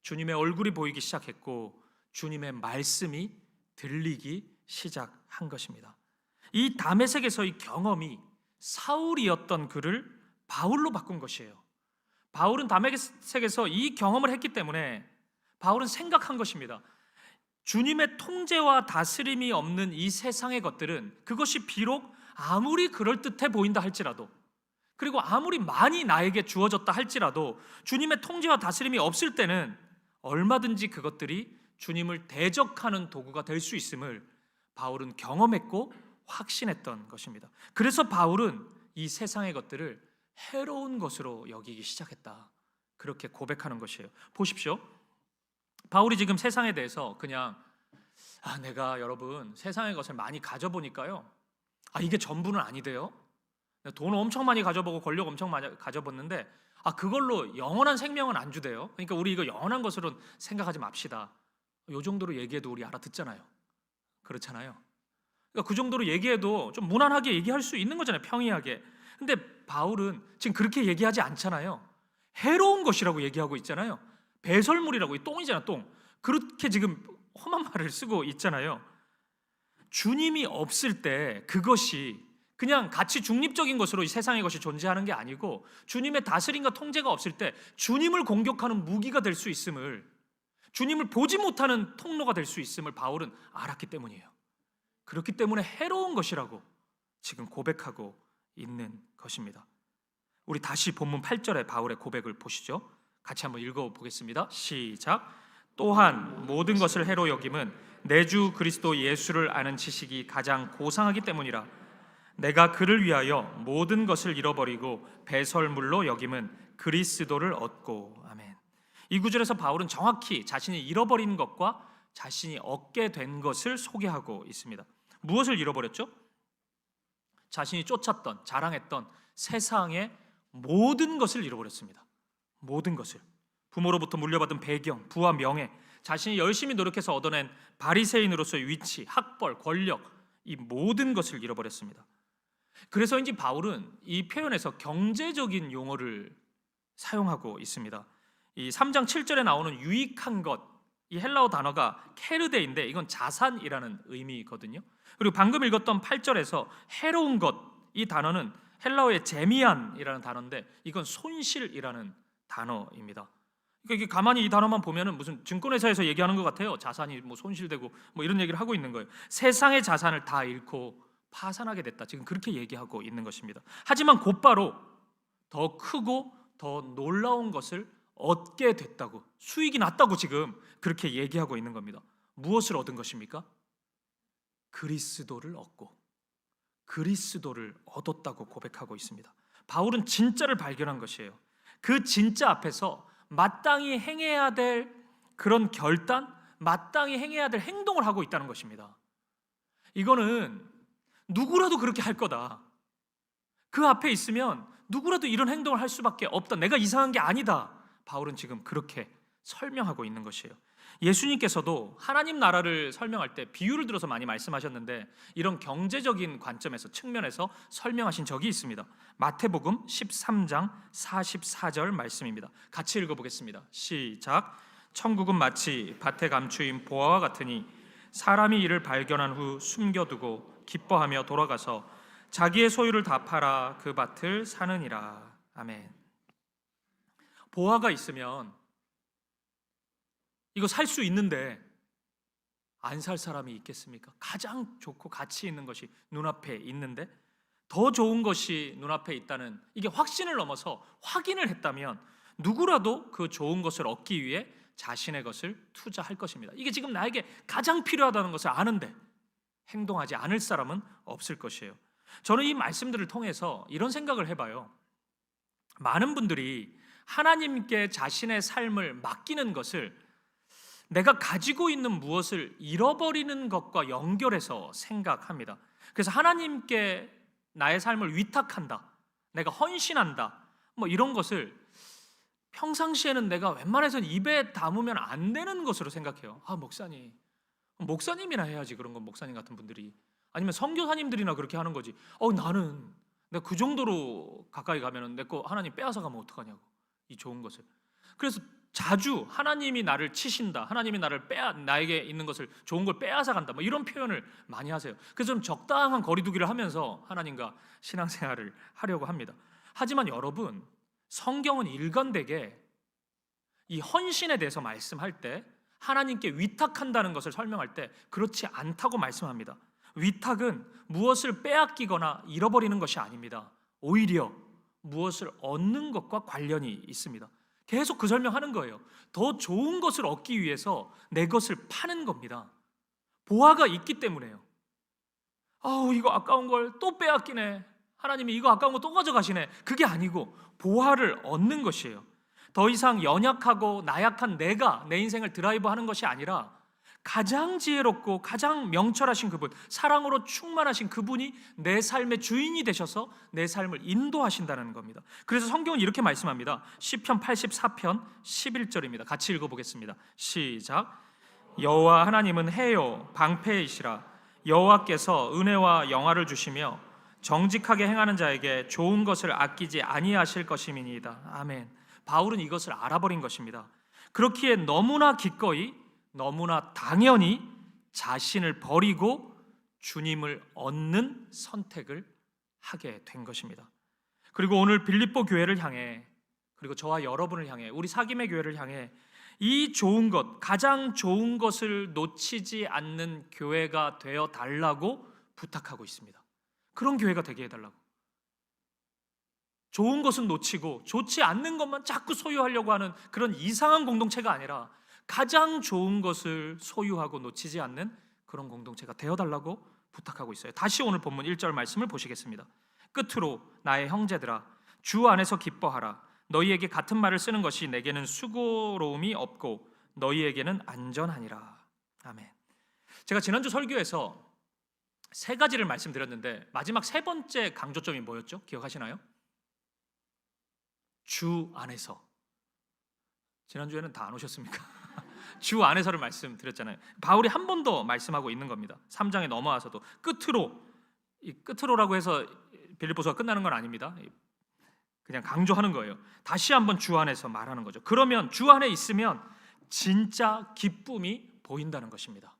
A: 주님의 얼굴이 보이기 시작했고 주님의 말씀이 들리기 시작한 것입니다. 이 다메섹에서의 경험이 사울이었던 그를 바울로 바꾼 것이에요. 바울은 다메섹에서 이 경험을 했기 때문에 바울은 생각한 것입니다. 주님의 통제와 다스림이 없는 이 세상의 것들은 그것이 비록 아무리 그럴듯해 보인다 할지라도 그리고 아무리 많이 나에게 주어졌다 할지라도 주님의 통제와 다스림이 없을 때는 얼마든지 그것들이 주님을 대적하는 도구가 될 수 있음을 바울은 경험했고 확신했던 것입니다. 그래서 바울은 이 세상의 것들을 해로운 것으로 여기기 시작했다. 그렇게 고백하는 것이에요. 보십시오. 바울이 지금 세상에 대해서 그냥 내가 여러분 세상의 것을 많이 가져보니까요. 이게 전부는 아니대요. 돈 엄청 많이 가져보고 권력 엄청 많이 가져봤는데 그걸로 영원한 생명은 안 주대요. 그러니까 우리 이거 영원한 것으로 생각하지 맙시다. 이 정도로 얘기해도 우리 알아듣잖아요. 그렇잖아요. 그러니까 그 정도로 얘기해도 좀 무난하게 얘기할 수 있는 거잖아요. 평이하게. 근데 바울은 지금 그렇게 얘기하지 않잖아요. 해로운 것이라고 얘기하고 있잖아요. 배설물이라고, 이 똥이잖아, 똥. 그렇게 지금 험한 말을 쓰고 있잖아요. 주님이 없을 때 그것이 그냥 가치 중립적인 것으로 이 세상의 것이 존재하는 게 아니고 주님의 다스림과 통제가 없을 때 주님을 공격하는 무기가 될 수 있음을, 주님을 보지 못하는 통로가 될 수 있음을 바울은 알았기 때문이에요. 그렇기 때문에 해로운 것이라고 지금 고백하고 있는 것입니다. 우리 다시 본문 8절의 바울의 고백을 보시죠. 같이 한번 읽어보겠습니다. 시작. 또한 모든 것을 해로 여김은 내 주 그리스도 예수를 아는 지식이 가장 고상하기 때문이라. 내가 그를 위하여 모든 것을 잃어버리고 배설물로 여김은 그리스도를 얻고. 아멘. 이 구절에서 바울은 정확히 자신이 잃어버린 것과 자신이 얻게 된 것을 소개하고 있습니다. 무엇을 잃어버렸죠? 자신이 쫓았던, 자랑했던 세상의 모든 것을 잃어버렸습니다. 모든 것을. 부모로부터 물려받은 배경, 부와 명예, 자신이 열심히 노력해서 얻어낸 바리새인으로서의 위치, 학벌, 권력, 이 모든 것을 잃어버렸습니다. 그래서인지 바울은 이 표현에서 경제적인 용어를 사용하고 있습니다. 이 3장 7절에 나오는 유익한 것, 이 헬라어 단어가 케르데인데 이건 자산이라는 의미거든요. 그리고 방금 읽었던 8절에서 해로운 것, 이 단어는 헬라어의 제미안이라는 단어인데 이건 손실이라는 단어입니다. 그러니까 이게 가만히 이 단어만 보면은 무슨 증권회사에서 얘기하는 것 같아요. 자산이 뭐 손실되고 뭐 이런 얘기를 하고 있는 거예요. 세상의 자산을 다 잃고 파산하게 됐다. 지금 그렇게 얘기하고 있는 것입니다. 하지만 곧바로 더 크고 더 놀라운 것을 얻게 됐다고, 수익이 났다고 지금 그렇게 얘기하고 있는 겁니다. 무엇을 얻은 것입니까? 그리스도를 얻고 그리스도를 얻었다고 고백하고 있습니다. 바울은 진짜를 발견한 것이에요. 그 진짜 앞에서 마땅히 행해야 될 그런 결단, 마땅히 행해야 될 행동을 하고 있다는 것입니다. 이거는 누구라도 그렇게 할 거다. 그 앞에 있으면 누구라도 이런 행동을 할 수밖에 없다. 내가 이상한 게 아니다. 바울은 지금 그렇게 설명하고 있는 것이에요. 예수님께서도 하나님 나라를 설명할 때 비유를 들어서 많이 말씀하셨는데 이런 경제적인 관점에서 측면에서 설명하신 적이 있습니다. 마태복음 13장 44절 말씀입니다. 같이 읽어보겠습니다. 시작. 천국은 마치 밭에 감추인 보화와 같으니 사람이 이를 발견한 후 숨겨두고 기뻐하며 돌아가서 자기의 소유를 다 팔아 그 밭을 사느니라. 아멘. 보화가 있으면 이거 살 수 있는데 안 살 사람이 있겠습니까? 가장 좋고 가치 있는 것이 눈앞에 있는데 더 좋은 것이 눈앞에 있다는 이게 확신을 넘어서 확인을 했다면 누구라도 그 좋은 것을 얻기 위해 자신의 것을 투자할 것입니다. 이게 지금 나에게 가장 필요하다는 것을 아는데 행동하지 않을 사람은 없을 것이에요. 저는 이 말씀들을 통해서 이런 생각을 해봐요. 많은 분들이 하나님께 자신의 삶을 맡기는 것을 내가 가지고 있는 무엇을 잃어버리는 것과 연결해서 생각합니다. 그래서 하나님께 나의 삶을 위탁한다, 내가 헌신한다, 뭐 이런 것을 평상시에는 내가 웬만해서는 입에 담으면 안 되는 것으로 생각해요. 목사님이나 해야지. 그런 건 목사님 같은 분들이, 아니면 선교사님들이나 그렇게 하는 거지. 나는 내가 그 정도로 가까이 가면은 내 거 하나님 빼앗아 가면 어떡하냐고, 이 좋은 것을. 그래서 자주 하나님이 나를 치신다, 하나님이 나에게 있는 것을, 좋은 걸 빼앗아 간다, 뭐 이런 표현을 많이 하세요. 그래서 좀 적당한 거리두기를 하면서 하나님과 신앙생활을 하려고 합니다. 하지만 여러분, 성경은 일관되게 이 헌신에 대해서 말씀할 때, 하나님께 위탁한다는 것을 설명할 때 그렇지 않다고 말씀합니다. 위탁은 무엇을 빼앗기거나 잃어버리는 것이 아닙니다. 오히려 무엇을 얻는 것과 관련이 있습니다. 계속 그 설명하는 거예요. 더 좋은 것을 얻기 위해서 내 것을 파는 겁니다. 보화가 있기 때문에요. 이거 아까운 걸 또 빼앗기네, 하나님이 이거 아까운 거 또 가져가시네, 그게 아니고 보화를 얻는 것이에요. 더 이상 연약하고 나약한 내가 내 인생을 드라이브하는 것이 아니라 가장 지혜롭고 가장 명철하신 그분, 사랑으로 충만하신 그분이 내 삶의 주인이 되셔서 내 삶을 인도하신다는 겁니다. 그래서 성경은 이렇게 말씀합니다. 시편 84편 11절입니다. 같이 읽어보겠습니다. 시작. 여호와 하나님은 해요 방패이시라. 여호와께서 은혜와 영화를 주시며 정직하게 행하는 자에게 좋은 것을 아끼지 아니하실 것임이니이다. 아멘. 바울은 이것을 알아버린 것입니다. 그렇기에 너무나 기꺼이, 너무나 당연히 자신을 버리고 주님을 얻는 선택을 하게 된 것입니다. 그리고 오늘 빌립보 교회를 향해, 그리고 저와 여러분을 향해, 우리 사김의 교회를 향해 이 좋은 것, 가장 좋은 것을 놓치지 않는 교회가 되어 달라고 부탁하고 있습니다. 그런 교회가 되게 해달라고. 좋은 것은 놓치고 좋지 않는 것만 자꾸 소유하려고 하는 그런 이상한 공동체가 아니라 가장 좋은 것을 소유하고 놓치지 않는 그런 공동체가 되어달라고 부탁하고 있어요. 다시 오늘 본문 1절 말씀을 보시겠습니다. 끝으로 나의 형제들아, 주 안에서 기뻐하라. 너희에게 같은 말을 쓰는 것이 내게는 수고로움이 없고 너희에게는 안전하니라. 아멘. 제가 지난주 설교에서 세 가지를 말씀드렸는데 마지막 세 번째 강조점이 뭐였죠? 기억하시나요? 주 안에서. 지난주에는 다 안 오셨습니까? 주 안에서를 말씀드렸잖아요. 바울이 한 번 더 말씀하고 있는 겁니다. 3장에 넘어와서도 끝으로, 이 끝으로라고 해서 빌립보서가 끝나는 건 아닙니다. 그냥 강조하는 거예요. 다시 한번 주 안에서 말하는 거죠. 그러면 주 안에 있으면 진짜 기쁨이 보인다는 것입니다.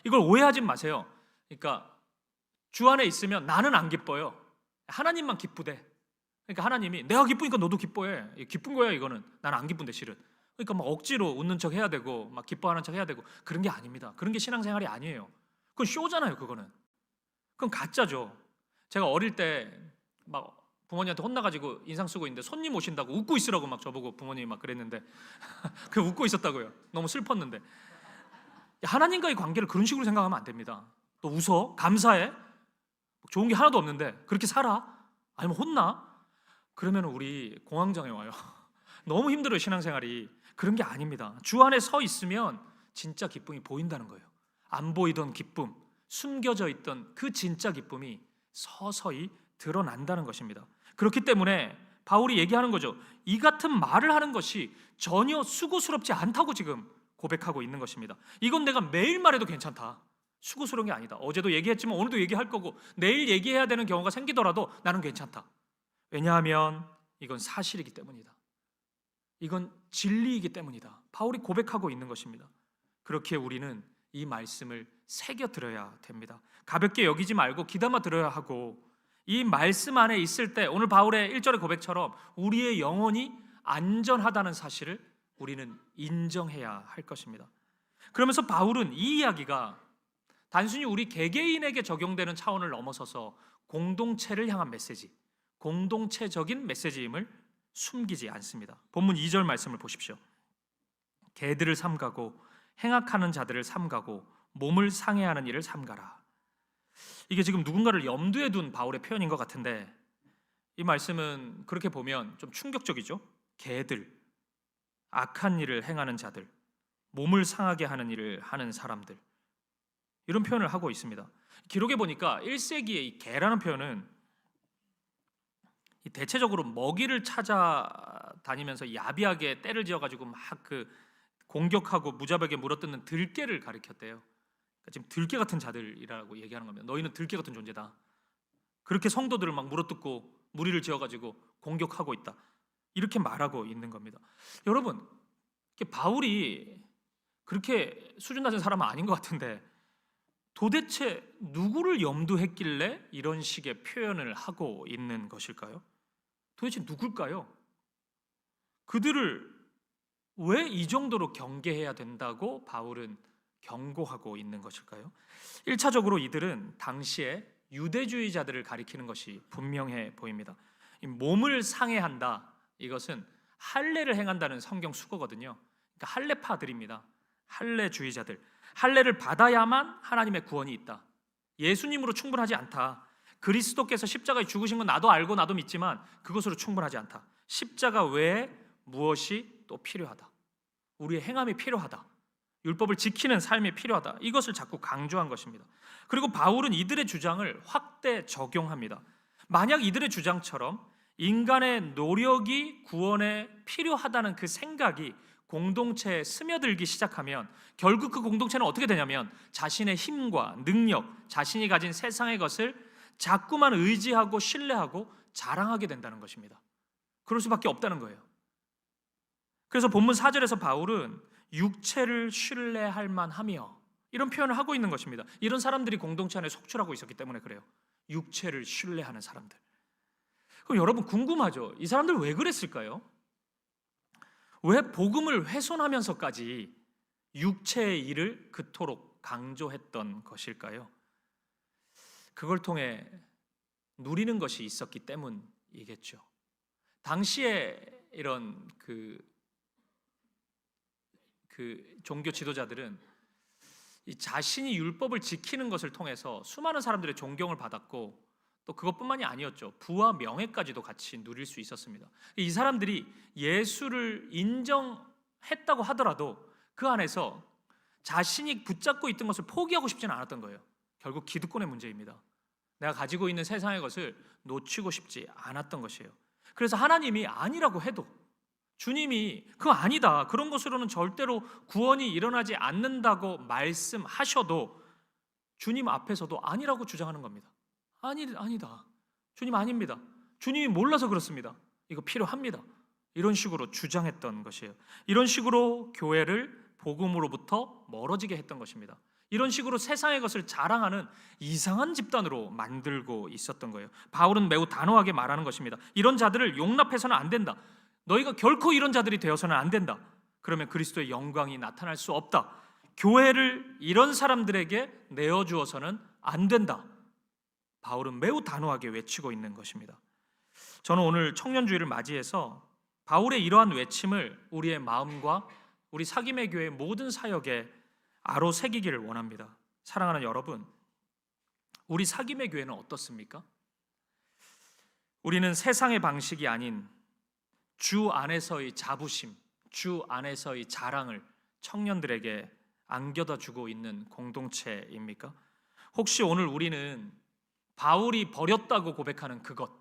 A: 이걸 오해하지 마세요. 그러니까 주 안에 있으면 나는 안 기뻐요. 하나님만 기쁘대. 그러니까 하나님이 내가 기쁘니까 너도 기뻐해. 기쁜 거야 이거는. 나는 안 기쁜데 실은. 그러니까 막 억지로 웃는 척 해야 되고 막 기뻐하는 척 해야 되고 그런 게 아닙니다. 그런 게 신앙생활이 아니에요. 그건 쇼잖아요. 그거는. 그건 가짜죠. 제가 어릴 때 막 부모님한테 혼나가지고 인상 쓰고 있는데 손님 오신다고 웃고 있으라고 막 저보고 부모님이 막 그랬는데 그 웃고 있었다고요. 너무 슬펐는데. 하나님과의 관계를 그런 식으로 생각하면 안 됩니다. 또 웃어? 감사해? 좋은 게 하나도 없는데 그렇게 살아? 아니면 혼나? 그러면 우리 공황장애 와요. 너무 힘들어요 신앙생활이. 그런 게 아닙니다. 주 안에 서 있으면 진짜 기쁨이 보인다는 거예요. 안 보이던 기쁨, 숨겨져 있던 그 진짜 기쁨이 서서히 드러난다는 것입니다. 그렇기 때문에 바울이 얘기하는 거죠. 이 같은 말을 하는 것이 전혀 수고스럽지 않다고 지금 고백하고 있는 것입니다. 이건 내가 매일 말해도 괜찮다. 수고스러운 게 아니다. 어제도 얘기했지만 오늘도 얘기할 거고 내일 얘기해야 되는 경우가 생기더라도 나는 괜찮다. 왜냐하면 이건 사실이기 때문이다. 이건 진리이기 때문이다. 바울이 고백하고 있는 것입니다. 그렇게 우리는 이 말씀을 새겨 들어야 됩니다. 가볍게 여기지 말고 귀담아 들어야 하고, 이 말씀 안에 있을 때 오늘 바울의 1절의 고백처럼 우리의 영혼이 안전하다는 사실을 우리는 인정해야 할 것입니다. 그러면서 바울은 이 이야기가 단순히 우리 개개인에게 적용되는 차원을 넘어서서 공동체를 향한 메시지, 공동체적인 메시지임을 숨기지 않습니다. 본문 2절 말씀을 보십시오. 개들을 삼가고 행악하는 자들을 삼가고 몸을 상해하는 일을 삼가라. 이게 지금 누군가를 염두에 둔 바울의 표현인 것 같은데, 이 말씀은 그렇게 보면 좀 충격적이죠. 개들, 악한 일을 행하는 자들, 몸을 상하게 하는 일을 하는 사람들, 이런 표현을 하고 있습니다. 기록에 보니까 1세기의 이 개라는 표현은 대체적으로 먹이를 찾아다니면서 야비하게 떼를 지어가지고 막 공격하고 무자비하게 물어뜯는 들개를 가리켰대요. 그러니까 지금 들개 같은 자들이라고 얘기하는 겁니다. 너희는 들개 같은 존재다. 그렇게 성도들을 막 물어뜯고 무리를 지어가지고 공격하고 있다. 이렇게 말하고 있는 겁니다. 여러분, 바울이 그렇게 수준 낮은 사람은 아닌 것 같은데 도대체 누구를 염두했길래 이런 식의 표현을 하고 있는 것일까요? 도대체 누굴까요? 그들을 왜 이 정도로 경계해야 된다고 바울은 경고하고 있는 것일까요? 1차적으로 이들은 당시에 유대주의자들을 가리키는 것이 분명해 보입니다. 이 몸을 상해한다, 이것은 할례를 행한다는 성경 수거거든요. 그러니까 할례파들입니다. 할례주의자들. 할례를 받아야만 하나님의 구원이 있다. 예수님으로 충분하지 않다. 그리스도께서 십자가에 죽으신 건 나도 알고 나도 믿지만 그것으로 충분하지 않다. 십자가 외에 무엇이 또 필요하다. 우리의 행함이 필요하다. 율법을 지키는 삶이 필요하다. 이것을 자꾸 강조한 것입니다. 그리고 바울은 이들의 주장을 확대 적용합니다. 만약 이들의 주장처럼 인간의 노력이 구원에 필요하다는 그 생각이 공동체에 스며들기 시작하면 결국 그 공동체는 어떻게 되냐면 자신의 힘과 능력, 자신이 가진 세상의 것을 자꾸만 의지하고 신뢰하고 자랑하게 된다는 것입니다. 그럴 수밖에 없다는 거예요. 그래서 본문 4절에서 바울은 육체를 신뢰할 만하며 이런 표현을 하고 있는 것입니다. 이런 사람들이 공동체 안에 속출하고 있었기 때문에 그래요. 육체를 신뢰하는 사람들. 그럼 여러분 궁금하죠? 이 사람들 왜 그랬을까요? 왜 복음을 훼손하면서까지 육체의 일을 그토록 강조했던 것일까요? 그걸 통해 누리는 것이 있었기 때문이겠죠. 당시에 이런 종교 지도자들은 이 자신이 율법을 지키는 것을 통해서 수많은 사람들의 존경을 받았고 또 그것뿐만이 아니었죠. 부와 명예까지도 같이 누릴 수 있었습니다. 이 사람들이 예수를 인정했다고 하더라도 그 안에서 자신이 붙잡고 있던 것을 포기하고 싶지는 않았던 거예요. 결국 기득권의 문제입니다. 내가 가지고 있는 세상의 것을 놓치고 싶지 않았던 것이에요. 그래서 하나님이 아니라고 해도, 주님이 그거 아니다, 그런 것으로는 절대로 구원이 일어나지 않는다고 말씀하셔도 주님 앞에서도 아니라고 주장하는 겁니다. 아니다. 주님 아닙니다. 주님이 몰라서 그렇습니다. 이거 필요합니다. 이런 식으로 주장했던 것이에요. 이런 식으로 교회를 복음으로부터 멀어지게 했던 것입니다. 이런 식으로 세상의 것을 자랑하는 이상한 집단으로 만들고 있었던 거예요. 바울은 매우 단호하게 말하는 것입니다. 이런 자들을 용납해서는 안 된다. 너희가 결코 이런 자들이 되어서는 안 된다. 그러면 그리스도의 영광이 나타날 수 없다. 교회를 이런 사람들에게 내어주어서는 안 된다. 바울은 매우 단호하게 외치고 있는 것입니다. 저는 오늘 청년주의를 맞이해서 바울의 이러한 외침을 우리의 마음과 우리 사김의 교회의 모든 사역에 아로새기기를 원합니다. 사랑하는 여러분, 우리 사김의 교회는 어떻습니까? 우리는 세상의 방식이 아닌 주 안에서의 자부심, 주 안에서의 자랑을 청년들에게 안겨다 주고 있는 공동체입니까? 혹시 오늘 우리는 바울이 버렸다고 고백하는 그것,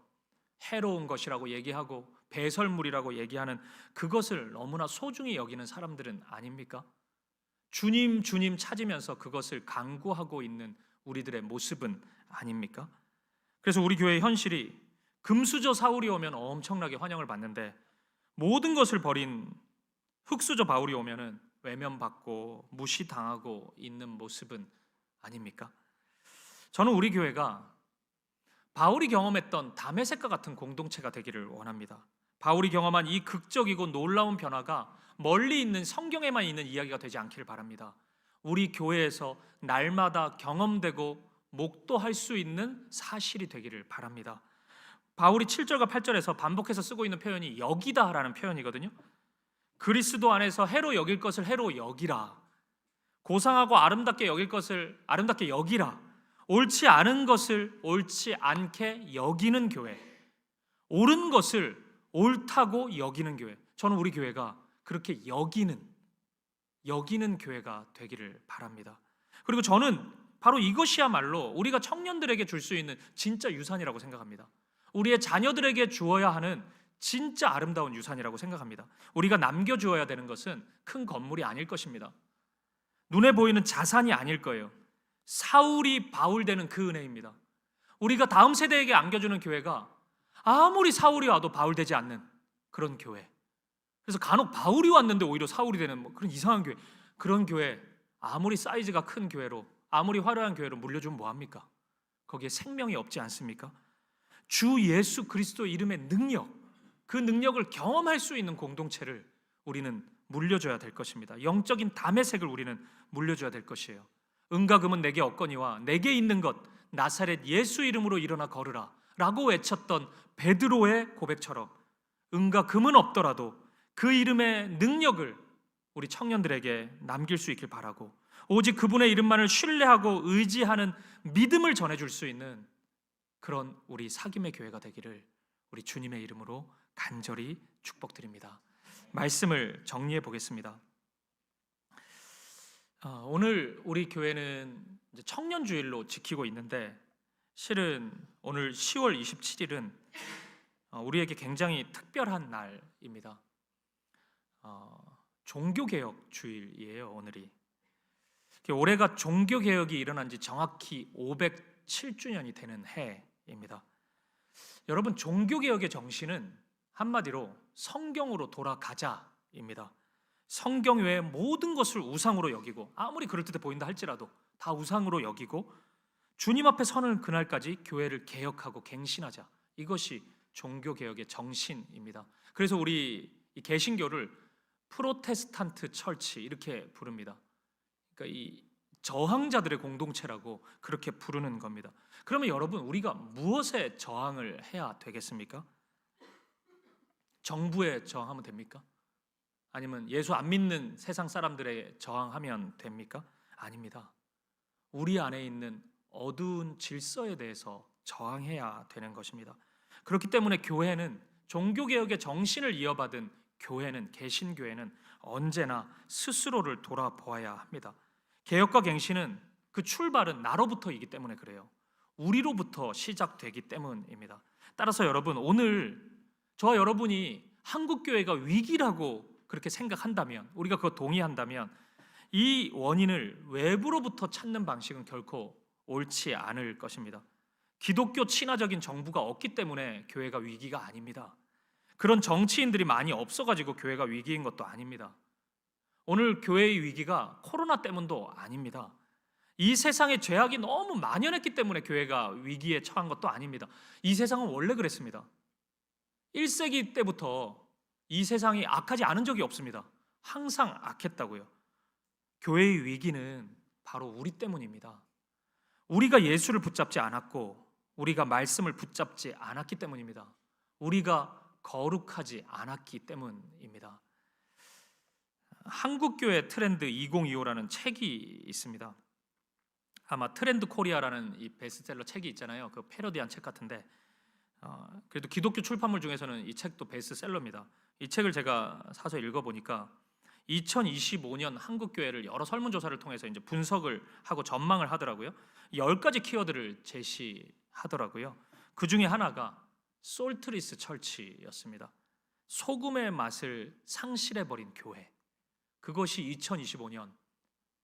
A: 해로운 것이라고 얘기하고 배설물이라고 얘기하는 그것을 너무나 소중히 여기는 사람들은 아닙니까? 주님 주님 찾으면서 그것을 강구하고 있는 우리들의 모습은 아닙니까? 그래서 우리 교회의 현실이 금수저 사울이 오면 엄청나게 환영을 받는데 모든 것을 버린 흙수저 바울이 오면은 외면받고 무시당하고 있는 모습은 아닙니까? 저는 우리 교회가 바울이 경험했던 다메섹과 같은 공동체가 되기를 원합니다. 바울이 경험한 이 극적이고 놀라운 변화가 멀리 있는 성경에만 있는 이야기가 되지 않기를 바랍니다. 우리 교회에서 날마다 경험되고 목도할 수 있는 사실이 되기를 바랍니다. 바울이 7절과 8절에서 반복해서 쓰고 있는 표현이 여기다라는 표현이거든요. 그리스도 안에서 해로 여길 것을 해로 여기라. 고상하고 아름답게 여길 것을 아름답게 여기라. 옳지 않은 것을 옳지 않게 여기는 교회, 옳은 것을 옳다고 여기는 교회. 저는 우리 교회가 그렇게 여기는 교회가 되기를 바랍니다. 그리고 저는 바로 이것이야말로 우리가 청년들에게 줄 수 있는 진짜 유산이라고 생각합니다. 우리의 자녀들에게 주어야 하는 진짜 아름다운 유산이라고 생각합니다. 우리가 남겨주어야 되는 것은 큰 건물이 아닐 것입니다. 눈에 보이는 자산이 아닐 거예요. 사울이 바울 되는 그 은혜입니다. 우리가 다음 세대에게 안겨주는 교회가 아무리 사울이 와도 바울 되지 않는 그런 교회. 그래서 간혹 바울이 왔는데 오히려 사울이 되는 그런 이상한 교회. 그런 교회, 아무리 사이즈가 큰 교회로, 아무리 화려한 교회로 물려주면 뭐합니까? 거기에 생명이 없지 않습니까? 주 예수 그리스도 이름의 능력, 그 능력을 경험할 수 있는 공동체를 우리는 물려줘야 될 것입니다. 영적인 다메섹을 우리는 물려줘야 될 것이에요. 은과 금은 내게 없거니와 내게 있는 것 나사렛 예수 이름으로 일어나 걸으라 라고 외쳤던 베드로의 고백처럼 은과 금은 없더라도 그 이름의 능력을 우리 청년들에게 남길 수 있길 바라고, 오직 그분의 이름만을 신뢰하고 의지하는 믿음을 전해줄 수 있는 그런 우리 사김의 교회가 되기를 우리 주님의 이름으로 간절히 축복드립니다. 말씀을 정리해 보겠습니다. 오늘 우리 교회는 이제 청년주일로 지키고 있는데, 실은 오늘 10월 27일은 우리에게 굉장히 특별한 날입니다. 종교개혁 주일이에요. 오늘이 올해가 종교개혁이 일어난 지 정확히 507주년이 되는 해입니다. 여러분, 종교개혁의 정신은 한마디로 성경으로 돌아가자입니다. 성경 외의 모든 것을 우상으로 여기고, 아무리 그럴듯해 보인다 할지라도 다 우상으로 여기고 주님 앞에 서는 그날까지 교회를 개혁하고 갱신하자. 이것이 종교개혁의 정신입니다. 그래서 우리 이 개신교를 프로테스탄트 철치 이렇게 부릅니다. 그러니까 이 저항자들의 공동체라고 그렇게 부르는 겁니다. 그러면 여러분, 우리가 무엇에 저항을 해야 되겠습니까? 정부에 저항하면 됩니까? 아니면 예수 안 믿는 세상 사람들에 저항하면 됩니까? 아닙니다. 우리 안에 있는 어두운 질서에 대해서 저항해야 되는 것입니다. 그렇기 때문에 교회는, 종교개혁의 정신을 이어받은 교회는, 개신교회는 언제나 스스로를 돌아보아야 합니다. 개혁과 갱신은 그 출발은 나로부터이기 때문에 그래요. 우리로부터 시작되기 때문입니다. 따라서 여러분, 오늘 저와 여러분이 한국교회가 위기라고 그렇게 생각한다면, 우리가 그거 동의한다면, 이 원인을 외부로부터 찾는 방식은 결코 옳지 않을 것입니다. 기독교 친화적인 정부가 없기 때문에 교회가 위기가 아닙니다. 그런 정치인들이 많이 없어가지고 교회가 위기인 것도 아닙니다. 오늘 교회의 위기가 코로나 때문도 아닙니다. 이 세상에 죄악이 너무 만연했기 때문에 교회가 위기에 처한 것도 아닙니다. 이 세상은 원래 그랬습니다. 1세기 때부터 이 세상이 악하지 않은 적이 없습니다. 항상 악했다고요. 교회의 위기는 바로 우리 때문입니다. 우리가 예수를 붙잡지 않았고, 우리가 말씀을 붙잡지 않았기 때문입니다. 우리가 거룩하지 않았기 때문입니다. 한국교회 트렌드 2025라는 책이 있습니다. 아마 트렌드 코리아라는 이 베스트셀러 책이 있잖아요. 그 패러디한 책 같은데, 그래도 기독교 출판물 중에서는 이 책도 베스트셀러입니다. 이 책을 제가 사서 읽어보니까 2025년 한국 교회를 여러 설문조사를 통해서 이제 분석을 하고 전망을 하더라고요. 10가지 키워드를 제시하더라고요. 그 중에 하나가 솔트리스 철치였습니다. 소금의 맛을 상실해버린 교회. 그것이 2025년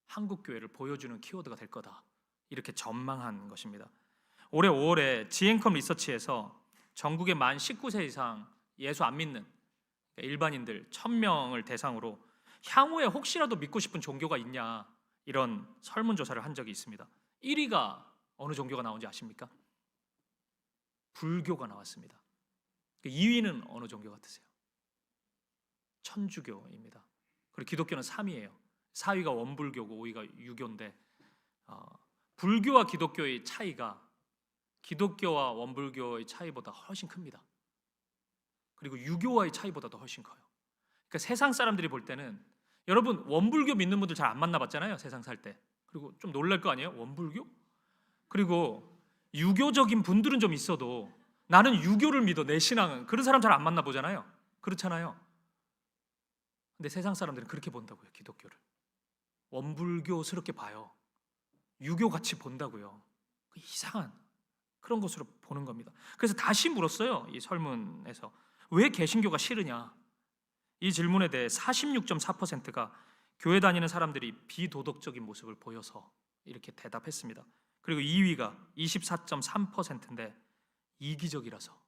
A: 한국 교회를 보여주는 키워드가 될 거다. 이렇게 전망한 것입니다. 올해 5월에 지앤컴 리서치에서 전국의 만 19세 이상 예수 안 믿는 일반인들 1000명을 대상으로 향후에 혹시라도 믿고 싶은 종교가 있냐 이런 설문조사를 한 적이 있습니다. 1위가 어느 종교가 나온지 아십니까? 불교가 나왔습니다. 2위는 어느 종교 같으세요? 천주교입니다. 그리고 기독교는 3위예요. 4위가 원불교고 5위가 유교인데 불교와 기독교의 차이가 기독교와 원불교의 차이보다 훨씬 큽니다. 그리고 유교와의 차이보다도 훨씬 커요. 그러니까 세상 사람들이 볼 때는 여러분 원불교 믿는 분들 잘 안 만나봤잖아요. 세상 살 때. 그리고 좀 놀랄 거 아니에요? 원불교? 그리고 유교적인 분들은 좀 있어도 나는 유교를 믿어 내 신앙은 그런 사람 잘 안 만나보잖아요. 그렇잖아요. 근데 세상 사람들은 그렇게 본다고요. 기독교를 원불교스럽게 봐요. 유교같이 본다고요. 이상한 그런 것으로 보는 겁니다. 그래서 다시 물었어요. 이 설문에서 왜 개신교가 싫으냐? 이 질문에 대해 46.4%가 교회 다니는 사람들이 비도덕적인 모습을 보여서 이렇게 대답했습니다. 그리고 2위가 24.3%인데 이기적이라서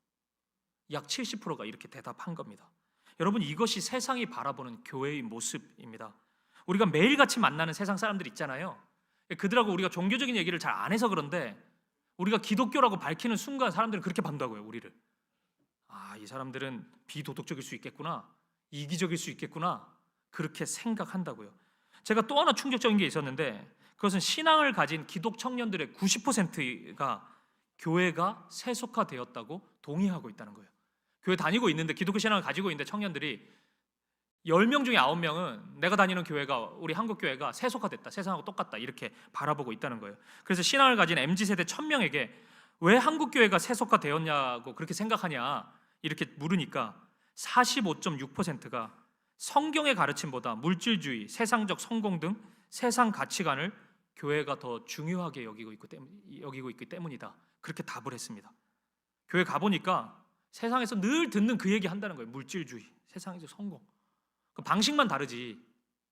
A: 약 70%가 이렇게 대답한 겁니다. 여러분 이것이 세상이 바라보는 교회의 모습입니다. 우리가 매일같이 만나는 세상 사람들 있잖아요. 그들하고 우리가 종교적인 얘기를 잘 안 해서 그런데 우리가 기독교라고 밝히는 순간 사람들은 그렇게 본다고요. 우리를. 이 사람들은 비도덕적일 수 있겠구나. 이기적일 수 있겠구나. 그렇게 생각한다고요. 제가 또 하나 충격적인 게 있었는데 그것은 신앙을 가진 기독 청년들의 90%가 교회가 세속화되었다고 동의하고 있다는 거예요. 교회 다니고 있는데 기독교 신앙을 가지고 있는데 청년들이 10명 중에 9명은 내가 다니는 교회가 우리 한국 교회가 세속화됐다. 세상하고 똑같다. 이렇게 바라보고 있다는 거예요. 그래서 신앙을 가진 MZ세대 1000명에게 왜 한국 교회가 세속화되었냐고 그렇게 생각하냐 이렇게 물으니까 45.6%가 성경의 가르침보다 물질주의, 세상적 성공 등 세상 가치관을 교회가 더 중요하게 여기고 있기 때문이다. 그렇게 답을 했습니다. 교회 가보니까 세상에서 늘 듣는 그 얘기 한다는 거예요. 물질주의, 세상에서 성공. 그 방식만 다르지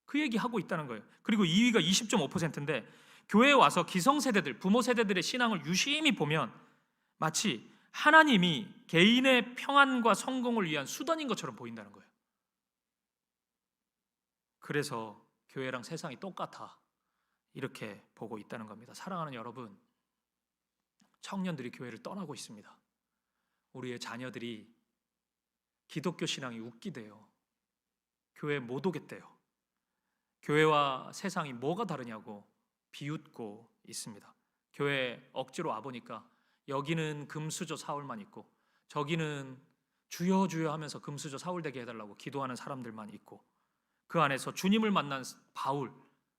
A: 그 얘기하고 있다는 거예요. 그리고 2위가 20.5%인데 교회에 와서 기성세대들, 부모 세대들의 신앙을 유심히 보면 마치 하나님이 개인의 평안과 성공을 위한 수단인 것처럼 보인다는 거예요. 그래서 교회랑 세상이 똑같아 이렇게 보고 있다는 겁니다. 사랑하는 여러분, 청년들이 교회를 떠나고 있습니다. 우리의 자녀들이 기독교 신앙이 웃기대요. 교회 못 오겠대요. 교회와 세상이 뭐가 다르냐고 비웃고 있습니다. 교회 억지로 와보니까 여기는 금수저 사울만 있고 저기는 주여 주여 하면서 금수저 사울 되게 해달라고 기도하는 사람들만 있고 그 안에서 주님을 만난 바울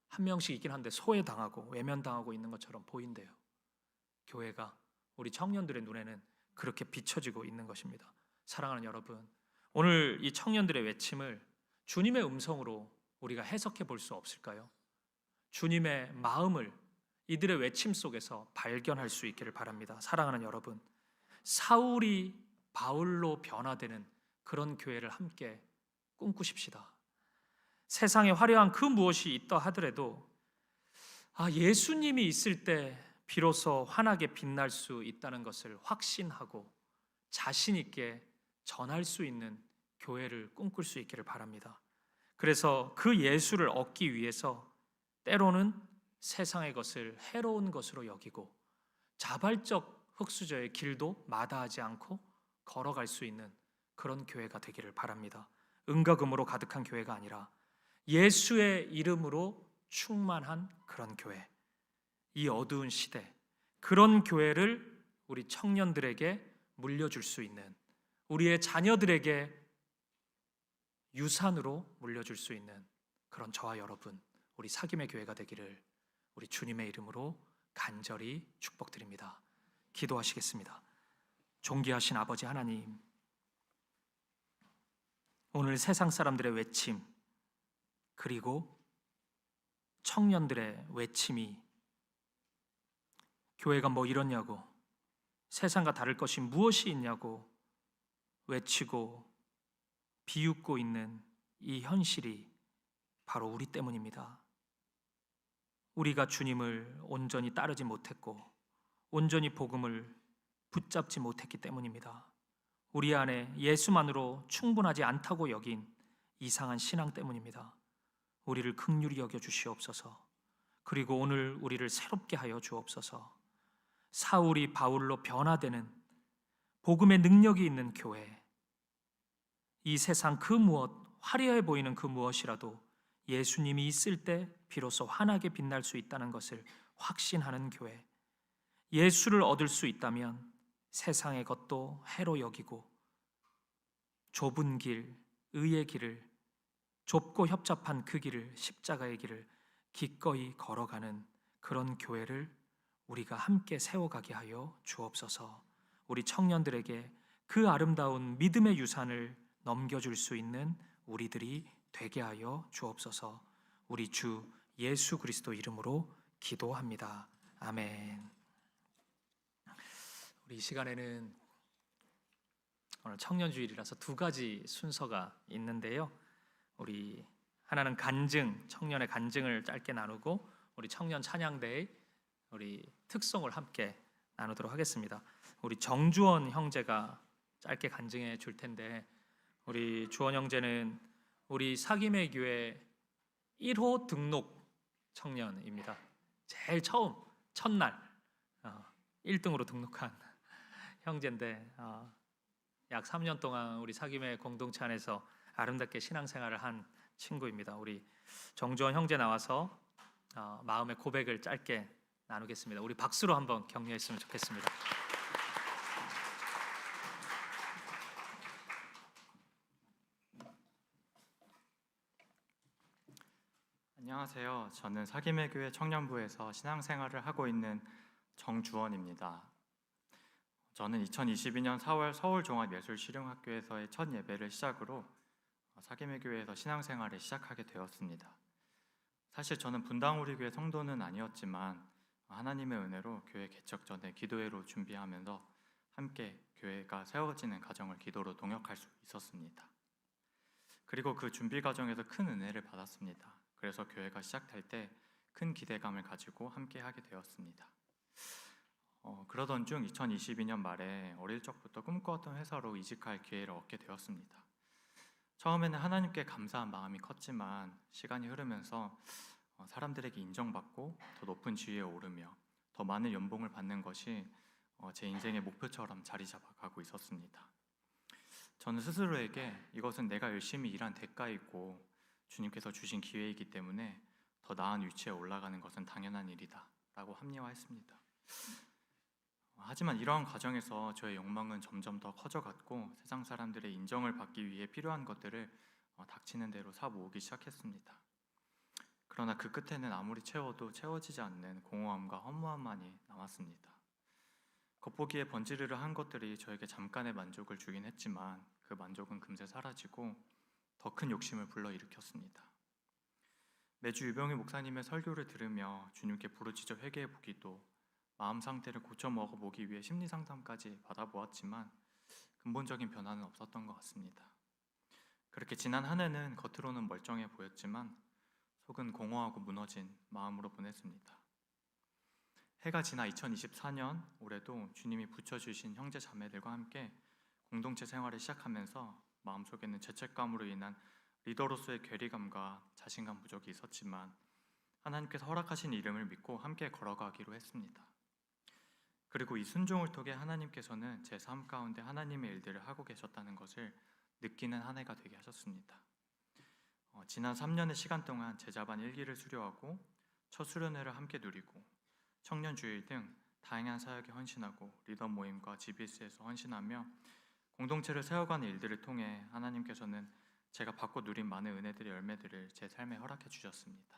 A: 한 명씩 있긴 한데 소외당하고 외면당하고 있는 것처럼 보인대요. 교회가 우리 청년들의 눈에는 그렇게 비춰지고 있는 것입니다. 사랑하는 여러분, 오늘 이 청년들의 외침을 주님의 음성으로 우리가 해석해 볼 수 없을까요? 주님의 마음을 이들의 외침 속에서 발견할 수 있기를 바랍니다. 사랑하는 여러분, 사울이 바울로 변화되는 그런 교회를 함께 꿈꾸십시다. 세상에 화려한 그 무엇이 있다 하더라도 예수님이 있을 때 비로소 환하게 빛날 수 있다는 것을 확신하고 자신 있게 전할 수 있는 교회를 꿈꿀 수 있기를 바랍니다. 그래서 그 예수를 얻기 위해서 때로는 세상의 것을 해로운 것으로 여기고 자발적 흙수저의 길도 마다하지 않고 걸어갈 수 있는 그런 교회가 되기를 바랍니다. 은과 금으로 가득한 교회가 아니라 예수의 이름으로 충만한 그런 교회, 이 어두운 시대, 그런 교회를 우리 청년들에게 물려줄 수 있는, 우리의 자녀들에게 유산으로 물려줄 수 있는 그런 저와 여러분, 우리 사김의 교회가 되기를 우리 주님의 이름으로 간절히 축복드립니다. 기도하시겠습니다. 존귀하신 아버지 하나님, 오늘 세상 사람들의 외침, 그리고 청년들의 외침이 교회가 뭐 이렇냐고, 세상과 다를 것이 무엇이 있냐고 외치고 비웃고 있는 이 현실이 바로 우리 때문입니다. 우리가 주님을 온전히 따르지 못했고 온전히 복음을 붙잡지 못했기 때문입니다. 우리 안에 예수만으로 충분하지 않다고 여긴 이상한 신앙 때문입니다. 우리를 긍휼히 여겨 주시옵소서. 그리고 오늘 우리를 새롭게 하여 주옵소서. 사울이 바울로 변화되는 복음의 능력이 있는 교회, 이 세상 그 무엇, 화려해 보이는 그 무엇이라도 예수님이 있을 때 비로소 환하게 빛날 수 있다는 것을 확신하는 교회, 예수를 얻을 수 있다면 세상의 것도 해로 여기고 좁은 길, 의의 길을, 좁고 협잡한 그 길을, 십자가의 길을 기꺼이 걸어가는 그런 교회를 우리가 함께 세워가게 하여 주옵소서. 우리 청년들에게 그 아름다운 믿음의 유산을 넘겨줄 수 있는 우리들이 되게 하여 주옵소서. 우리 주 예수 그리스도 이름으로 기도합니다. 아멘. 우리 이 시간에는 오늘 청년주일이라서 두 가지 순서가 있는데요. 우리 하나는 간증, 청년의 간증을 짧게 나누고 우리 청년 찬양대의 우리 특송을 함께 나누도록 하겠습니다. 우리 정주원 형제가 짧게 간증해 줄 텐데, 우리 주원 형제는 우리 사김의 교회 1호 등록 청년입니다. 제일 처음 첫날 1등으로 등록한 형제인데 약 3년 동안 우리 사김의 공동체 안에서 아름답게 신앙생활을 한 친구입니다. 우리 정주원 형제 나와서 마음의 고백을 짧게 나누겠습니다. 우리 박수로 한번 격려했으면 좋겠습니다.
C: 안녕하세요. 저는 사김의 교회 청년부에서 신앙생활을 하고 있는 정주원입니다. 저는 2022년 4월 서울종합예술실용학교에서의 첫 예배를 시작으로 사김의 교회에서 신앙생활을 시작하게 되었습니다. 사실 저는 분당 우리 교회 성도는 아니었지만 하나님의 은혜로 교회 개척 전에 기도회로 준비하면서 함께 교회가 세워지는 과정을 기도로 동역할 수 있었습니다. 그리고 그 준비 과정에서 큰 은혜를 받았습니다. 그래서 교회가 시작될 때 큰 기대감을 가지고 함께 하게 되었습니다. 그러던 중 2022년 말에 어릴 적부터 꿈꿔왔던 회사로 이직할 기회를 얻게 되었습니다. 처음에는 하나님께 감사한 마음이 컸지만 시간이 흐르면서 사람들에게 인정받고 더 높은 지위에 오르며 더 많은 연봉을 받는 것이 제 인생의 목표처럼 자리 잡아가고 있었습니다. 저는 스스로에게 이것은 내가 열심히 일한 대가이고 주님께서 주신 기회이기 때문에 더 나은 위치에 올라가는 것은 당연한 일이다 라고 합리화했습니다. 하지만 이러한 과정에서 저의 욕망은 점점 더 커져갔고 세상 사람들의 인정을 받기 위해 필요한 것들을 닥치는 대로 사모으기 시작했습니다. 그러나 그 끝에는 아무리 채워도 채워지지 않는 공허함과 허무함만이 남았습니다. 겉보기에 번지르르 한 것들이 저에게 잠깐의 만족을 주긴 했지만 그 만족은 금세 사라지고 더 큰 욕심을 불러일으켰습니다. 매주 유병희 목사님의 설교를 들으며 주님께 부르짖어 회개해 보기도, 마음 상태를 고쳐 먹어보기 위해 심리 상담까지 받아보았지만 근본적인 변화는 없었던 것 같습니다. 그렇게 지난 한 해는 겉으로는 멀쩡해 보였지만 속은 공허하고 무너진 마음으로 보냈습니다. 해가 지나 2024년 올해도 주님이 붙여주신 형제 자매들과 함께 공동체 생활을 시작하면서 마음속에는 죄책감으로 인한 리더로서의 괴리감과 자신감 부족이 있었지만 하나님께서 허락하신 이름을 믿고 함께 걸어가기로 했습니다. 그리고 이 순종을 통해 하나님께서는 제 삶 가운데 하나님의 일들을 하고 계셨다는 것을 느끼는 한 해가 되게 하셨습니다. 지난 3년의 시간 동안 제자반 1기를 수료하고 첫 수련회를 함께 누리고 청년주일 등 다양한 사역에 헌신하고 리더 모임과 GBS에서 헌신하며 공동체를 세워가는 일들을 통해 하나님께서는 제가 받고 누린 많은 은혜들의 열매들을 제 삶에 허락해 주셨습니다.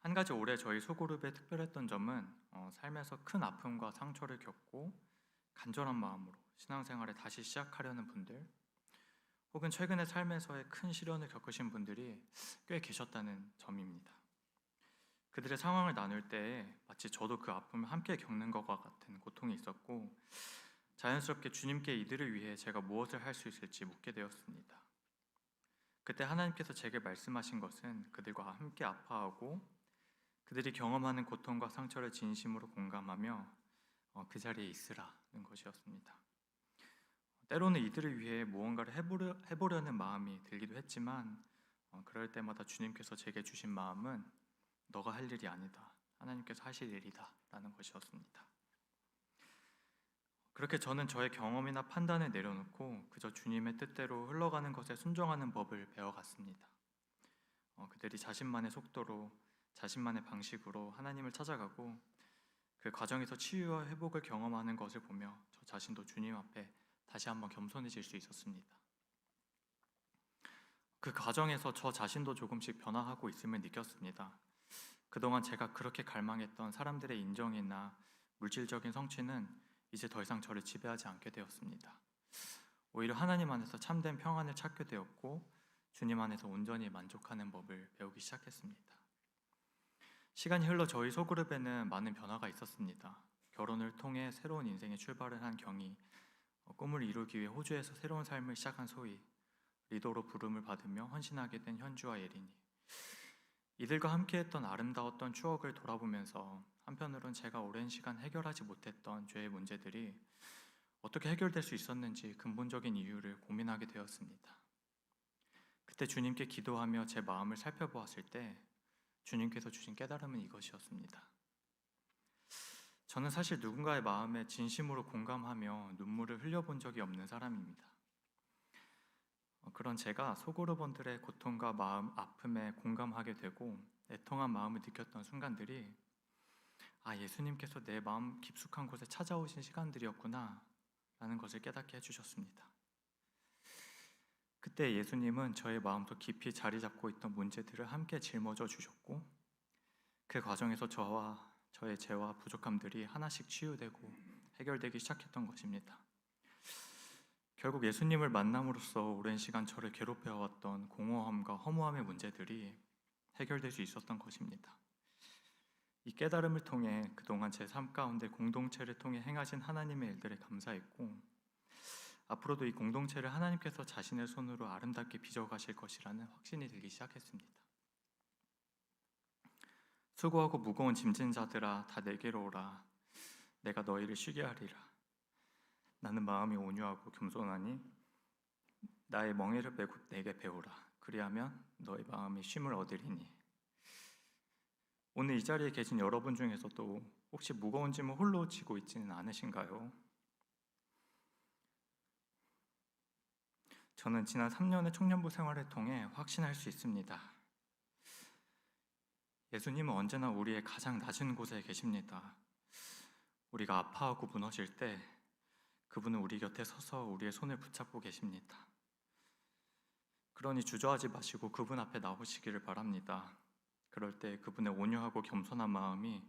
C: 한 가지 올해 저희 소그룹에 특별했던 점은 삶에서 큰 아픔과 상처를 겪고 간절한 마음으로 신앙생활을 다시 시작하려는 분들, 혹은 최근에 삶에서의 큰 시련을 겪으신 분들이 꽤 계셨다는 점입니다. 그들의 상황을 나눌 때 마치 저도 그 아픔을 함께 겪는 것과 같은 고통이 있었고, 자연스럽게 주님께 이들을 위해 제가 무엇을 할 수 있을지 묻게 되었습니다. 그때 하나님께서 제게 말씀하신 것은 그들과 함께 아파하고 그들이 경험하는 고통과 상처를 진심으로 공감하며 그 자리에 있으라는 것이었습니다. 때로는 이들을 위해 무언가를 해보려는 마음이 들기도 했지만, 그럴 때마다 주님께서 제게 주신 마음은 너가 할 일이 아니다, 하나님께서 하실 일이다 라는 것이었습니다. 그렇게 저는 저의 경험이나 판단을 내려놓고 그저 주님의 뜻대로 흘러가는 것에 순종하는 법을 배워갔습니다. 그들이 자신만의 속도로, 자신만의 방식으로 하나님을 찾아가고 그 과정에서 치유와 회복을 경험하는 것을 보며 저 자신도 주님 앞에 다시 한번 겸손해질 수 있었습니다. 그 과정에서 저 자신도 조금씩 변화하고 있음을 느꼈습니다. 그동안 제가 그렇게 갈망했던 사람들의 인정이나 물질적인 성취는 이제 더 이상 저를 지배하지 않게 되었습니다. 오히려 하나님 안에서 참된 평안을 찾게 되었고 주님 안에서 온전히 만족하는 법을 배우기 시작했습니다. 시간이 흘러 저희 소그룹에는 많은 변화가 있었습니다. 결혼을 통해 새로운 인생의 출발을 한 경이, 꿈을 이루기 위해 호주에서 새로운 삶을 시작한 소희, 리더로 부름을 받으며 헌신하게 된 현주와 예린이, 이들과 함께했던 아름다웠던 추억을 돌아보면서 한편으론 제가 오랜 시간 해결하지 못했던 죄의 문제들이 어떻게 해결될 수 있었는지 근본적인 이유를 고민하게 되었습니다. 그때 주님께 기도하며 제 마음을 살펴보았을 때 주님께서 주신 깨달음은 이것이었습니다. 저는 사실 누군가의 마음에 진심으로 공감하며 눈물을 흘려본 적이 없는 사람입니다. 그런 제가 소그룹원들의 고통과 마음 아픔에 공감하게 되고 애통한 마음을 느꼈던 순간들이 예수님께서 내 마음 깊숙한 곳에 찾아오신 시간들이었구나 라는 것을 깨닫게 해주셨습니다. 그때 예수님은 저의 마음속 깊이 자리 잡고 있던 문제들을 함께 짊어져 주셨고, 그 과정에서 저와 저의 죄와 부족함들이 하나씩 치유되고 해결되기 시작했던 것입니다. 결국 예수님을 만남으로써 오랜 시간 저를 괴롭혀왔던 공허함과 허무함의 문제들이 해결될 수 있었던 것입니다. 이 깨달음을 통해 그동안 제 삶 가운데 공동체를 통해 행하신 하나님의 일들에 감사했고, 앞으로도 이 공동체를 하나님께서 자신의 손으로 아름답게 빚어가실 것이라는 확신이 들기 시작했습니다. 수고하고 무거운 짐진 자들아 다 내게로 오라, 내가 너희를 쉬게 하리라. 나는 마음이 온유하고 겸손하니 나의 멍에를 메고 내게 배우라. 그리하면 너희 마음이 쉼을 얻으리니. 오늘 이 자리에 계신 여러분 중에서도 혹시 무거운 짐을 홀로 지고 있지는 않으신가요? 저는 지난 3년의 청년부 생활을 통해 확신할 수 있습니다. 예수님은 언제나 우리의 가장 낮은 곳에 계십니다. 우리가 아파하고 무너질 때 그분은 우리 곁에 서서 우리의 손을 붙잡고 계십니다. 그러니 주저하지 마시고 그분 앞에 나오시기를 바랍니다. 그럴 때 그분의 온유하고 겸손한 마음이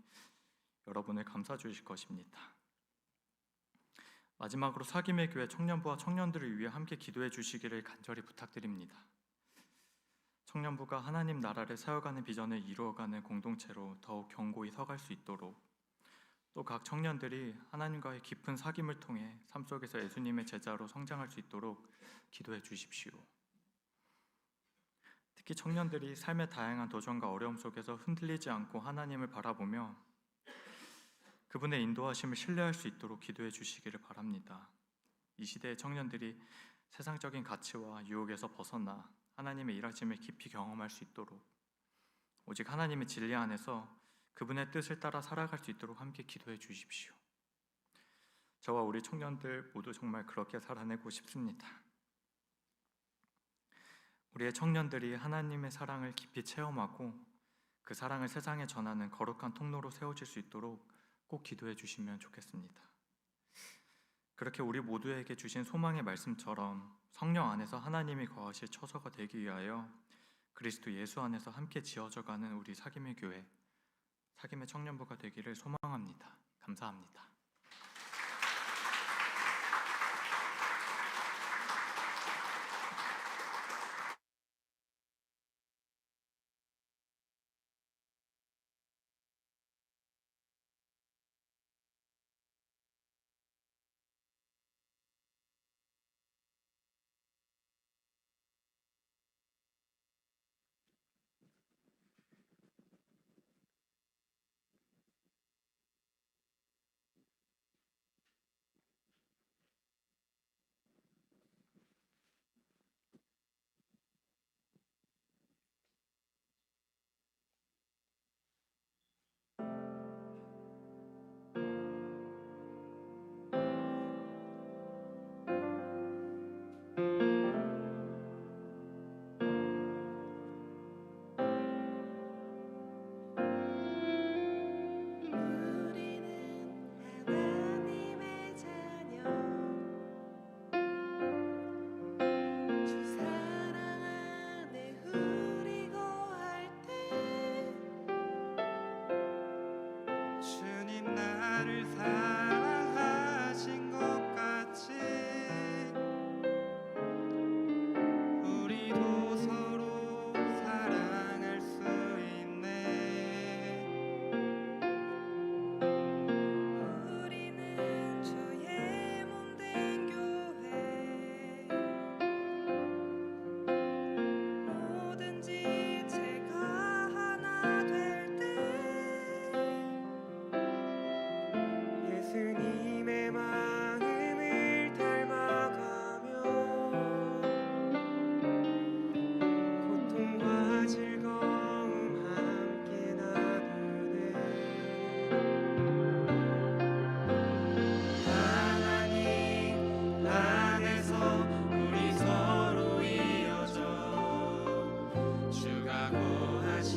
C: 여러분을 감싸 주실 것입니다. 마지막으로 사김의 교회 청년부와 청년들을 위해 함께 기도해 주시기를 간절히 부탁드립니다. 청년부가 하나님 나라를 세워가는 비전을 이루어가는 공동체로 더욱 견고히 서갈 수 있도록, 또 각 청년들이 하나님과의 깊은 사귐을 통해 삶 속에서 예수님의 제자로 성장할 수 있도록 기도해 주십시오. 특히 청년들이 삶의 다양한 도전과 어려움 속에서 흔들리지 않고 하나님을 바라보며 그분의 인도하심을 신뢰할 수 있도록 기도해 주시기를 바랍니다. 이 시대의 청년들이 세상적인 가치와 유혹에서 벗어나 하나님의 일하심을 깊이 경험할 수 있도록, 오직 하나님의 진리 안에서 그분의 뜻을 따라 살아갈 수 있도록 함께 기도해 주십시오. 저와 우리 청년들 모두 정말 그렇게 살아내고 싶습니다. 우리의 청년들이 하나님의 사랑을 깊이 체험하고 그 사랑을 세상에 전하는 거룩한 통로로 세워질 수 있도록 꼭 기도해 주시면 좋겠습니다. 그렇게 우리 모두에게 주신 소망의 말씀처럼 성령 안에서 하나님이 거하실 처소가 되기 위하여 그리스도 예수 안에서 함께 지어져가는 우리 사김의 교회, 사김의 청년부가 되기를 소망합니다. 감사합니다.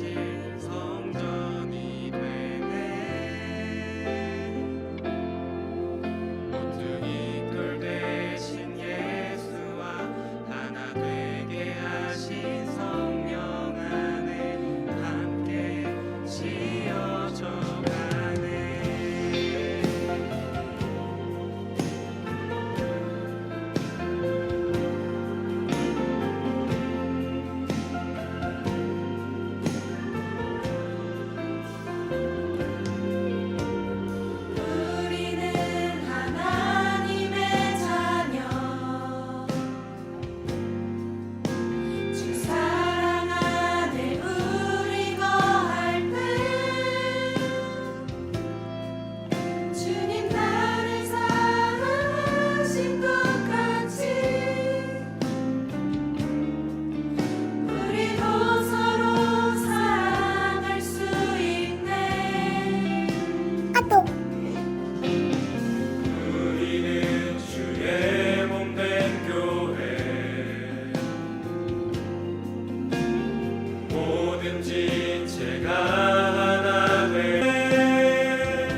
D: 거하신 성전이 되네. 모퉁이 돌 대신 예수와 하나 되게 하신 성령 안에 함께 지어져 가네.
E: 우리는 하나님의 자녀, 주 사랑 안에 우리 거할 때 주님 나를 사랑하신 것 같이 우리도 서로 사랑할 수 있네.
D: 우리는 주의 몸된 교회, 모든 지체가 하나 되네.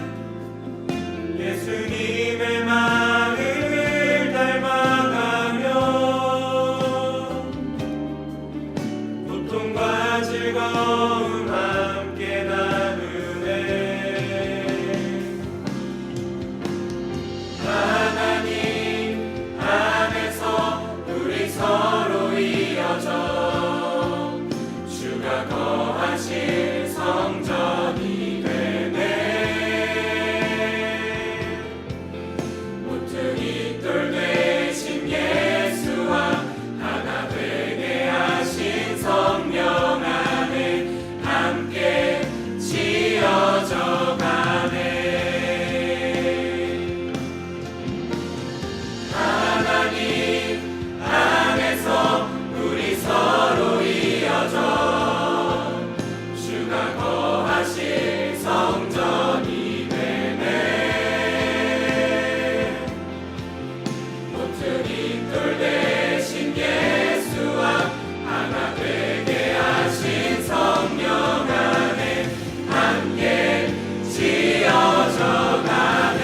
D: 예수님의 마음을 닮아가며 고통과 즐거움 함께 나누네. 하나님 안에서 우리 서로 이어져 주가 거하실 성전이 되네. 모퉁이 돌 대신 예수와 하나 되게 하신 성령 안에 함께 지어져 가네. 하나님 안에서 우리 서로 이어져 주가 거하실 성전이 되네. 모퉁이 돌 대신 예수와 하나 되게 하신 성령 안에 함께 지어져 가네.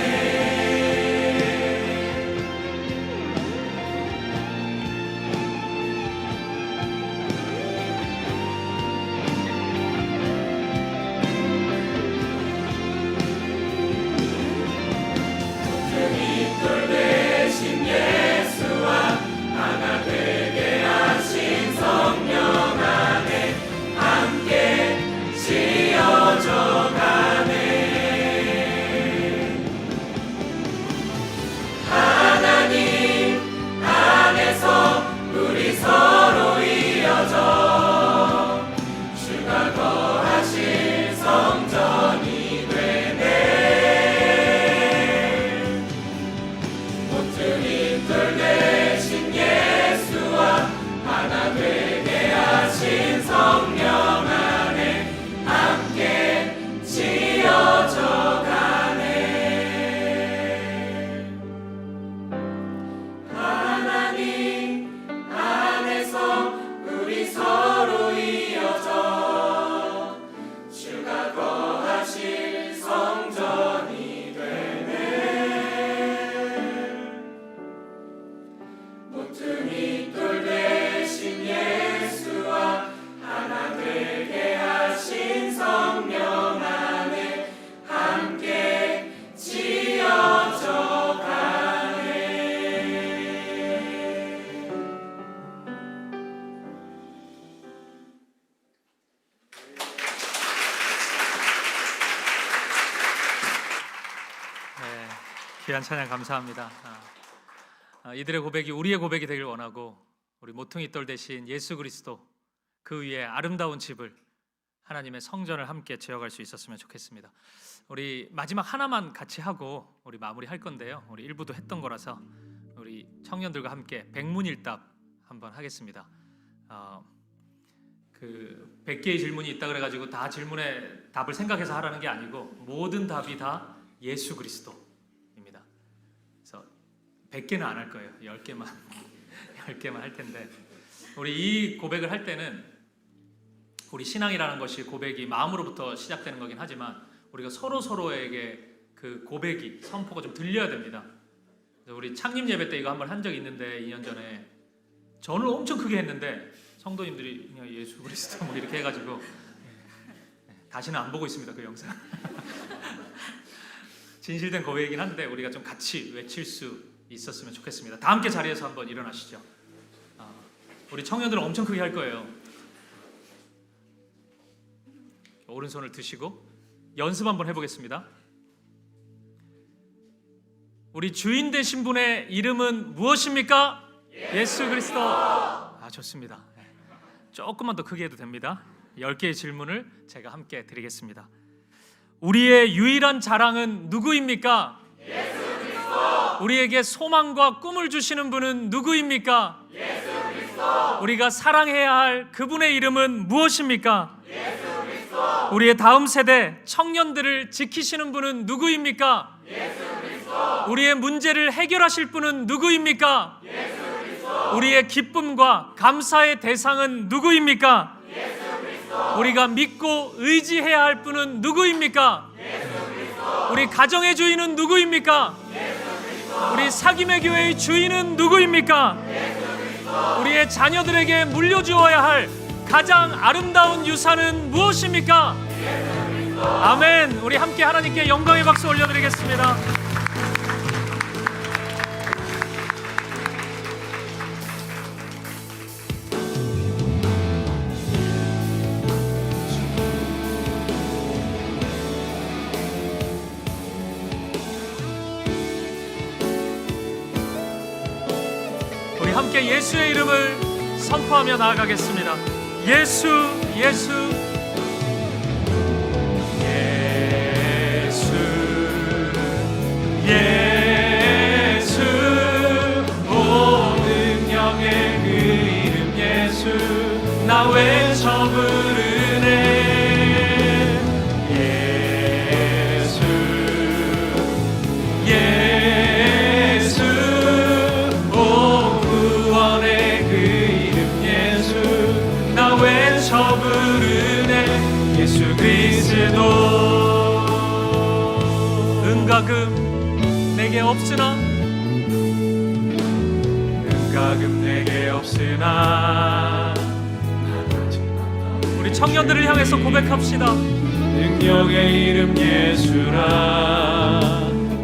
D: 모퉁이 돌 대신 예수와 하나 되게 하신 성령 안에 함께 지어져 가네. 하나님 안에서 우리 서로 이어져 주가 거하실 성전이 되네. 모퉁이 돌 대신 예수와 하나 되게 하신 성령 안에 함께 지어져 가네. 하나님 안에서 우리 서로 이어져 주가 거하실 성전이 되네. 모퉁이 돌 대신 예수와 하나 되게 하신 성령 안에 함께 지어져 가네.
A: 네, 귀한 찬양 감사합니다. 이들의 고백이 우리의 고백이 되길 원하고 우리 모퉁이 돌 대신 예수 그리스도 그 위에 아름다운 집을 하나님의 성전을 함께 지어갈 수 있었으면 좋겠습니다. 우리 마지막 하나만 같이 하고 우리 마무리할 건데요. 우리 일부도 했던 거라서 우리 청년들과 함께 백문일답 한번 하겠습니다. 그 100개의 질문이 있다 그래가지고 다 질문에 답을 생각해서 하라는 게 아니고 모든 답이 다 예수 그리스도입니다. 그래서 100개는 안 할 거예요. 10개만 10개만 할 텐데 우리 이 고백을 할 때는 우리 신앙이라는 것이 고백이 마음으로부터 시작되는 거긴 하지만 우리가 서로에게 그 고백이 선포가 좀 들려야 됩니다. 우리 창립 예배 때 이거 한번 한 적이 있는데 2년 전에 저는 엄청 크게 했는데 성도님들이 그냥 예수 그리스도 뭐 이렇게 해가지고 다시는 안 보고 있습니다, 그 영상. 진실된 고백이긴 한데 우리가 좀 같이 외칠 수 있었으면 좋겠습니다. 다 함께 자리에서 한번 일어나시죠. 우리 청년들은 엄청 크게 할 거예요. 오른손을 드시고 연습 한번 해보겠습니다. 우리 주인 되신 분의 이름은 무엇입니까? 예수 그리스도. 좋습니다. 조금만 더 크게 해도 됩니다. 10개의 질문을 제가 함께 드리겠습니다. 우리의 유일한 자랑은 누구입니까? 예수 그리스도. 우리에게 소망과 꿈을 주시는 분은 누구입니까? 예수 그리스도. 우리가 사랑해야 할 그분의 이름은 무엇입니까? 예수 그리스도. 우리의 다음 세대 청년들을 지키시는 분은 누구입니까? 예수 그리스도. 우리의 문제를 해결하실 분은 누구입니까? 예수 그리스도. 우리의 기쁨과 감사의 대상은 누구입니까? 예수 그리스도. 우리가 믿고 의지해야 할 분은 누구입니까? 예수 그리스도. 우리 가정의 주인은 누구입니까? 예수 그리스도. 우리 사귐의 교회의 주인은 누구입니까? 예수 그리스도. 우리의 자녀들에게 물려주어야 할 가장 아름다운 유산은 무엇입니까? 예수 그리스도. 아멘. 우리 함께 하나님께 영광의 박수 올려드리겠습니다. 우리 함께 예수의 이름을 선포하며 나아가겠습니다. 예수, 예수, 예수, 예수. 오 능력의 그 이름 예수, 나 외쳐 부르네. 예수, 예수. 오 구원의 그 이름 예수, 나 외쳐 부르네. 예수 그리스도. 은가금 내게 없으나, 은가금 내게 없으나. 우리 청년들을 향해서 고백합시다. 능력의 이름 예수라.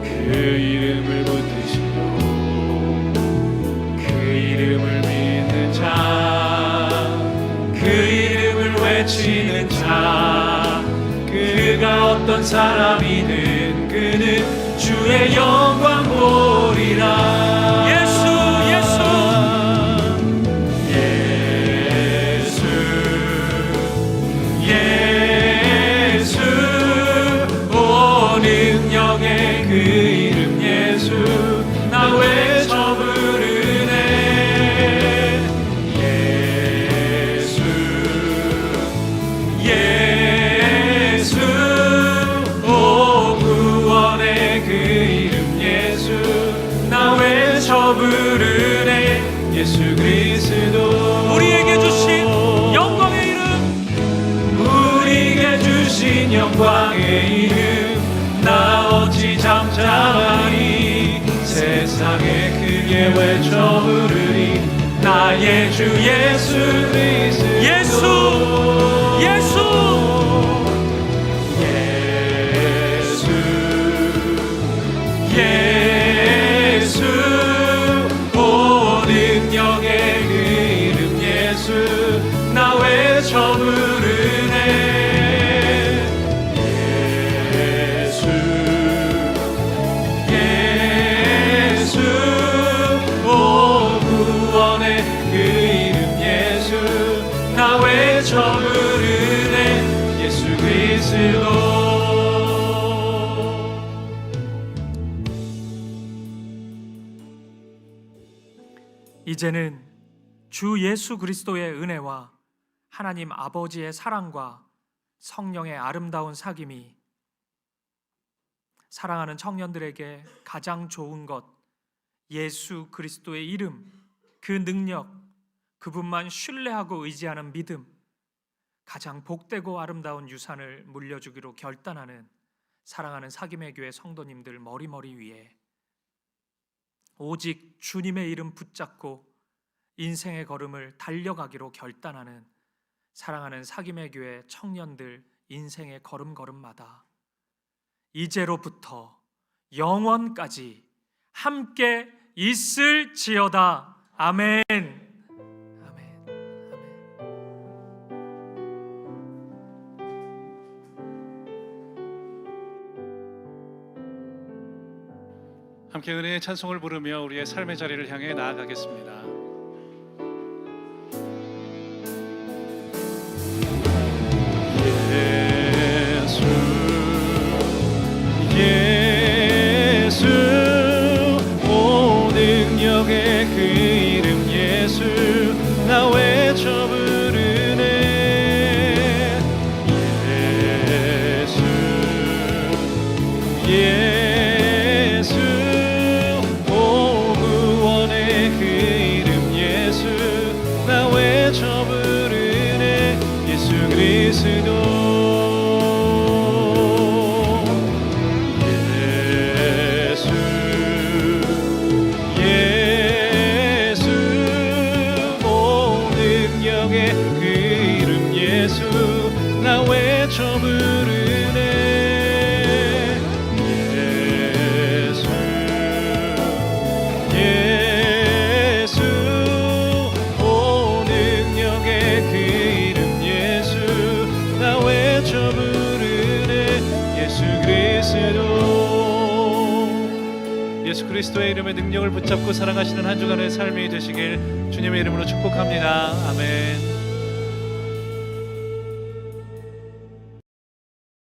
A: 그 이름을 붙드시고 그 이름을 믿는 자, 그 이름을 외치는 자, 그가 어떤 사람이든 그는 주의 영광 보리라. 예수, 예수, 예수, 예수. 오 능력의 그 이름 예수, 나 외쳐 부르네. 예수, 예수. 오 구원의 그 이름 예수, 나 외쳐 부르네. 예수 그리스도. 우리에게 주신 영광의 이름, 우리에게 주신 영광의 이름, 나 어찌 잠잠하니. 세상에 크게 외쳐 부르리. 나의 주 예수 그리스도. 예수, 예수, 예수, 예수. 오 능력의 그 이름 예수, 나 외쳐 부르네. 예수, 예수. 오 구원의 그 이름 예수, 나 외쳐 부르네. 예수 그리스도. 이제는 주 예수 그리스도의 은혜와 하나님 아버지의 사랑과 성령의 아름다운 사귐이 사랑하는 청년들에게 가장 좋은 것, 예수 그리스도의 이름, 그 능력, 그분만 신뢰하고 의지하는 믿음, 가장 복되고 아름다운 유산을 물려주기로 결단하는 사랑하는 사김의 교회 성도님들 머리머리 위에 오직 주님의 이름 붙잡고 인생의 걸음을 달려가기로 결단하는 사랑하는 사김의 교회 청년들 인생의 걸음걸음마다 이제로부터 영원까지 함께 있을지어다. 아멘. 아멘. 아멘.
B: 함께 은혜의 찬송을 부르며 우리의 삶의 자리를 향해 나아가겠습니다. 예수 오 능력의 그 이름 예수 나 외쳐 부르네 예수 오 구원의 그 이름 예수 나 외쳐 부르네 예수 그리스도 나 외쳐 부르네 예수 예수 오 능력의 그 이름 예수 나 외쳐 부르네 예수 그리스도 예수 그리스도의 이름의 능력을 붙잡고 살아가시는 한 주간의 삶이 되시길 주님의 이름으로 축복합니다. 아멘.